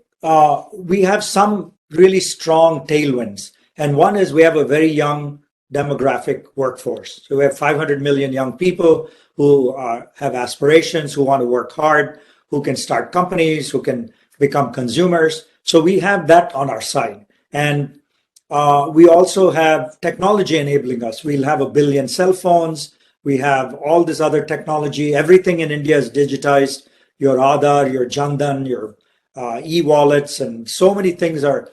we have some really strong tailwinds. And one is we have a very young demographic workforce. So we have 500 million young people who have aspirations, who want to work hard, who can start companies, who can become consumers. So we have that on our side. And we also have technology enabling us. We'll have 1 billion cell phones. We have all this other technology. Everything in India is digitized. Your Aadhaar, your Jandan, your e-wallets, and so many things are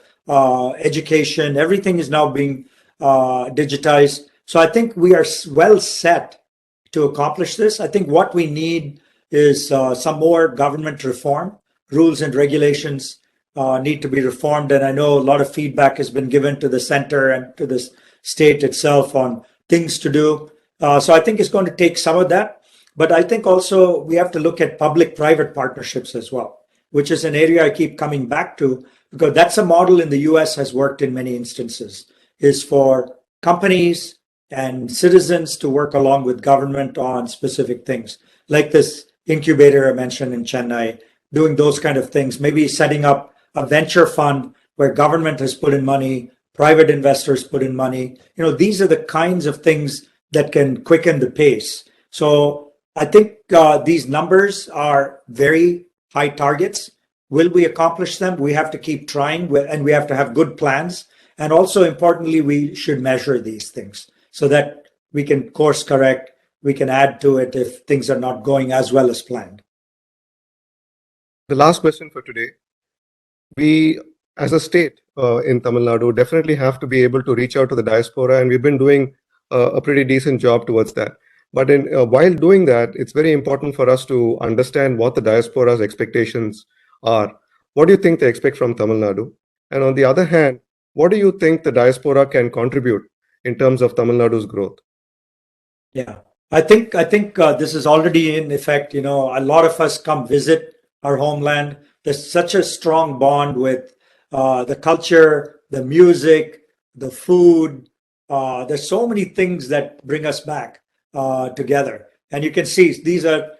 education. Everything is now being digitized. So I think we are well set to accomplish this. I think what we need is some more government reform. Rules and regulations need to be reformed. And I know a lot of feedback has been given to the center and to the state itself on things to do. So I think it's going to take some of that. But I think also we have to look at public-private partnerships as well, which is an area I keep coming back to, because that's a model in the US has worked in many instances, is for companies and citizens to work along with government on specific things, like this incubator I mentioned in Chennai, doing those kind of things, maybe setting up a venture fund where government has put in money, private investors put in money. These are the kinds of things that can quicken the pace. So I think these numbers are very high targets. Will we accomplish them? We have to keep trying, and we have to have good plans. And also importantly, we should measure these things so that we can course correct, we can add to it if things are not going as well as planned. The last question for today. We, as a state in Tamil Nadu, definitely have to be able to reach out to the diaspora, and we've been doing a pretty decent job towards that. But while doing that, it's very important for us to understand what the diaspora's expectations are. What do you think they expect from Tamil Nadu? And on the other hand, what do you think the diaspora can contribute in terms of Tamil Nadu's growth? Yeah, I think this is already in effect. A lot of us come visit our homeland. There's such a strong bond with the culture, the music, the food. There's so many things that bring us back together. And you can see these are,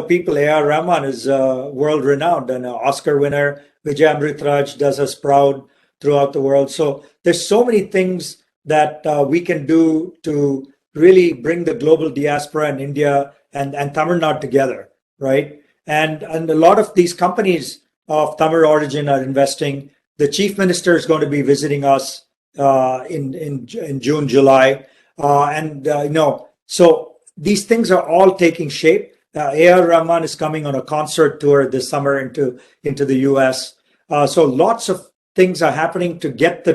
people. A.R. Rahman is world renowned and an Oscar winner. Vijay Amritraj does us proud throughout the world. So there's so many things that we can do to really bring the global diaspora in India and Tamil Nadu together, right? And a lot of these companies of Tamil origin are investing. The chief minister is going to be visiting us in June, July, so these things are all taking shape. A.R. Rahman is coming on a concert tour this summer into the US. So lots of things are happening to get the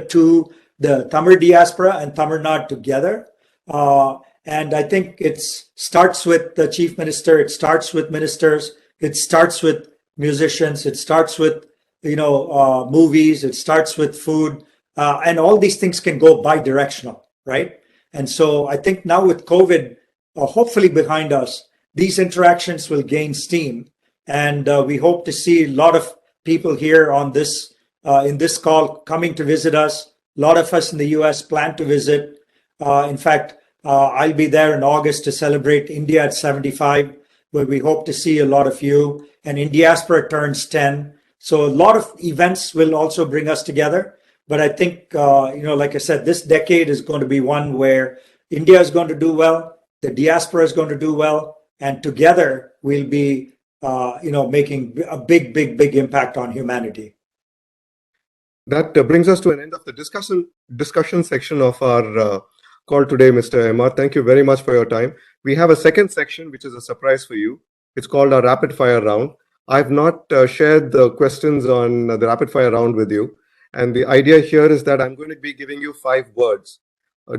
Tamil diaspora and Tamil Nadu together. And I think it starts with the chief minister. It starts with ministers. It starts with musicians. It starts with, movies. It starts with food. And all these things can go bi-directional, right? And so I think now with COVID, hopefully behind us, these interactions will gain steam. And we hope to see a lot of people here on this in this call coming to visit us. A lot of us in the US plan to visit. In fact, I'll be there in August to celebrate India at 75, where we hope to see a lot of you. And Indiaspora turns 10. So a lot of events will also bring us together. But I think, like I said, this decade is going to be one where India is going to do well, the diaspora is going to do well, and together we'll be, making a big, big, big impact on humanity. That brings us to an end of the discussion section of our call today, Mr. MR. Thank you very much for your time. We have a second section, which is a surprise for you. It's called our rapid fire round. I've not shared the questions on the rapid fire round with you. And the idea here is that I'm going to be giving you 5 words.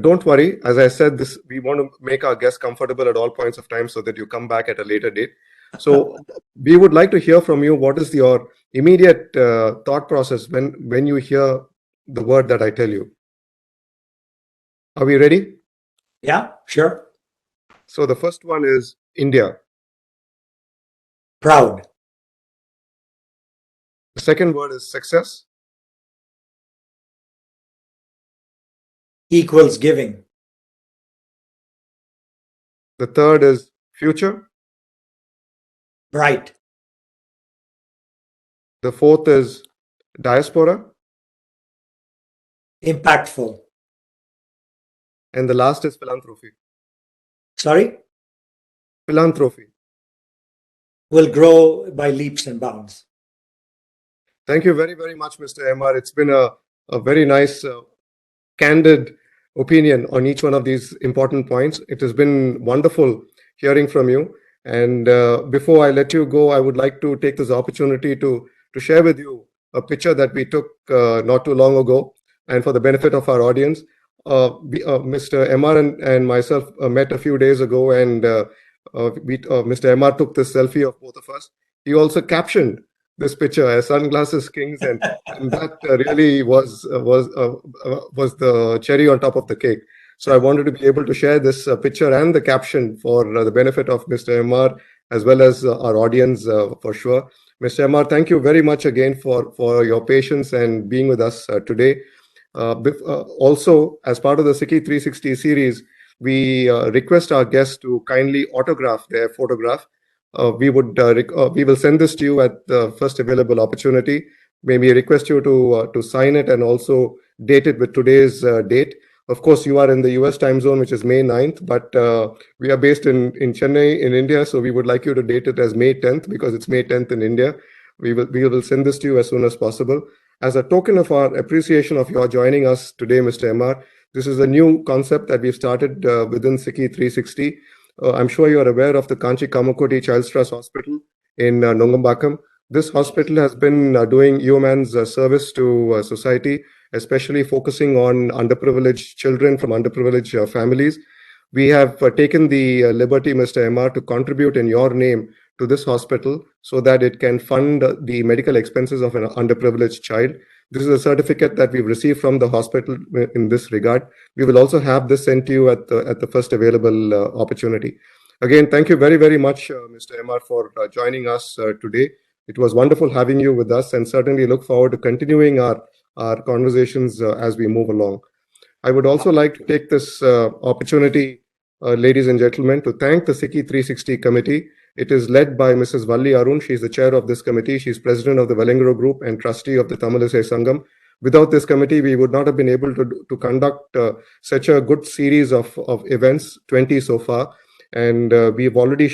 Don't worry. As I said, we want to make our guests comfortable at all points of time so that you come back at a later date. So we would like to hear from you. What is your immediate thought process when you hear the word that I tell you? Are we ready? Yeah, sure. So the first one is India. Proud. The second word is success. Equals giving. The third is future. Bright. The fourth is diaspora. Impactful. And the last is philanthropy. Sorry? Philanthropy. Will grow by leaps and bounds. Thank you very, very much, Mr. MR. It's been a very nice, candid opinion on each one of these important points. It has been wonderful hearing from you. And before I let you go, I would like to take this opportunity to share with you a picture that we took not too long ago. And for the benefit of our audience, Mr. MR and myself met a few days ago, and Mr. MR took this selfie of both of us. He also captioned this picture as Sunglasses Kings, and that really was the cherry on top of the cake. So I wanted to be able to share this picture and the caption for the benefit of Mr. MR as well as our audience for sure. Mr. MR, thank you very much again for your patience and being with us today. Also, as part of the SICCI 360 series, we request our guests to kindly autograph their photograph. We will send this to you at the first available opportunity. May we request you to sign it and also date it with today's date. Of course, you are in the US time zone, which is May 9th, but we are based in Chennai in India, so we would like you to date it as May 10th because it's May 10th in India. We will send this to you as soon as possible. As a token of our appreciation of your joining us today, Mr. MR, this is a new concept that we've started within SICCI 360. I'm sure you are aware of the Kanchi Kamakoti Child's Trust Hospital in Nongambakam. This hospital has been doing yeoman's service to society, especially focusing on underprivileged children from underprivileged families. We have taken the liberty, Mr. MR, to contribute in your name to this hospital so that it can fund the medical expenses of an underprivileged child. This is a certificate that we've received from the hospital in this regard. We will also have this sent to you at the first available opportunity. Again, thank you very, very much, Mr. MR, for joining us today. It was wonderful having you with us, and certainly look forward to continuing our conversations as we move along. I would also like to take this opportunity, ladies and gentlemen, to thank the SICCI 360 committee. It is led by Mrs. Valli Arun. She is the chair of this committee. She is president of the Velengro Group and trustee of the Tamilisai Sangam. Without this committee, we would not have been able to conduct such a good series of events, 20 so far. And we've already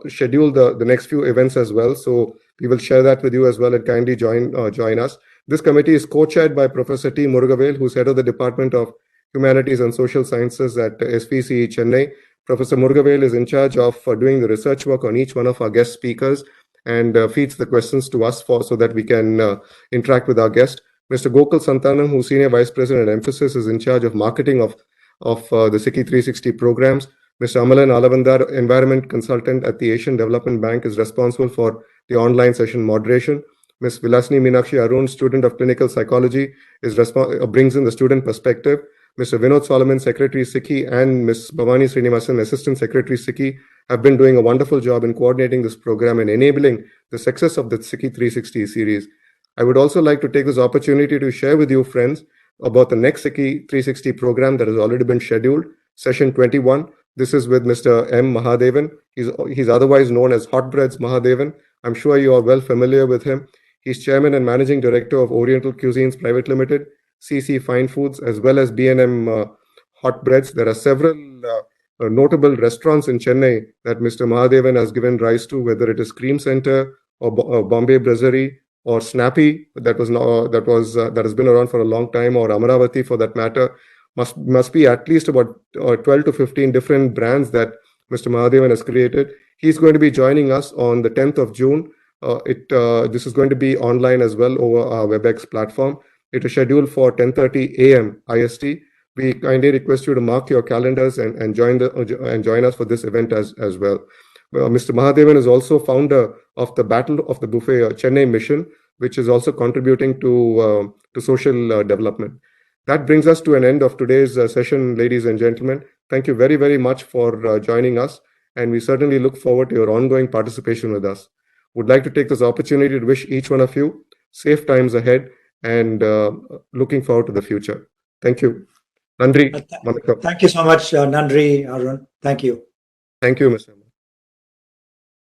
scheduled the next few events as well. So we will share that with you as well, and kindly join us. This committee is co-chaired by Professor T. Murugavel, who's head of the Department of Humanities and Social Sciences at SPCE Chennai. Professor Murugavel is in charge of doing the research work on each one of our guest speakers and feeds the questions to us so that we can interact with our guest. Mr. Gokul Santanam, who's Senior Vice President at Emphasis, is in charge of marketing of the SICCI 360 programs. Mr. Amalan Alavandar, Environment Consultant at the Asian Development Bank, is responsible for the online session moderation. Ms. Vilasini Meenakshi Arun, student of clinical psychology, brings in the student perspective. Mr. Vinod Solomon, Secretary SICCI, and Ms. Bhavani Srinivasan, Assistant Secretary SICCI, have been doing a wonderful job in coordinating this program and enabling the success of the SICCI 360 series. I would also like to take this opportunity to share with you, friends, about the next SICCI 360 program that has already been scheduled, session 21. This is with Mr. M. Mahadevan. He's otherwise known as Hot Breads Mahadevan. I'm sure you are well familiar with him. He's chairman and managing director of Oriental Cuisines Private Limited, CC Fine Foods, as well as B&M Hot Breads. There are several notable restaurants in Chennai that Mr. Mahadevan has given rise to, whether it is Cream Center or Bombay Brasserie or Snappy, that has been around for a long time, or Amaravati for that matter, must be at least about 12 to 15 different brands that Mr. Mahadevan has created. He's going to be joining us on the 10th of June. This is going to be online as well over our WebEx platform. It is scheduled for 10:30 a.m. IST. We kindly request you to mark your calendars and join us for this event as well. Mr. Mahadevan is also founder of the Battle of the Buffet Chennai mission, which is also contributing to social development. That brings us to an end of today's session, ladies and gentlemen. Thank you very, very much for joining us, and we certainly look forward to your ongoing participation with us. Would like to take this opportunity to wish each one of you safe times ahead and looking forward to the future. Thank you. Nandri, Thank you so much, Nandri, Arun. Thank you. Thank you, Mr.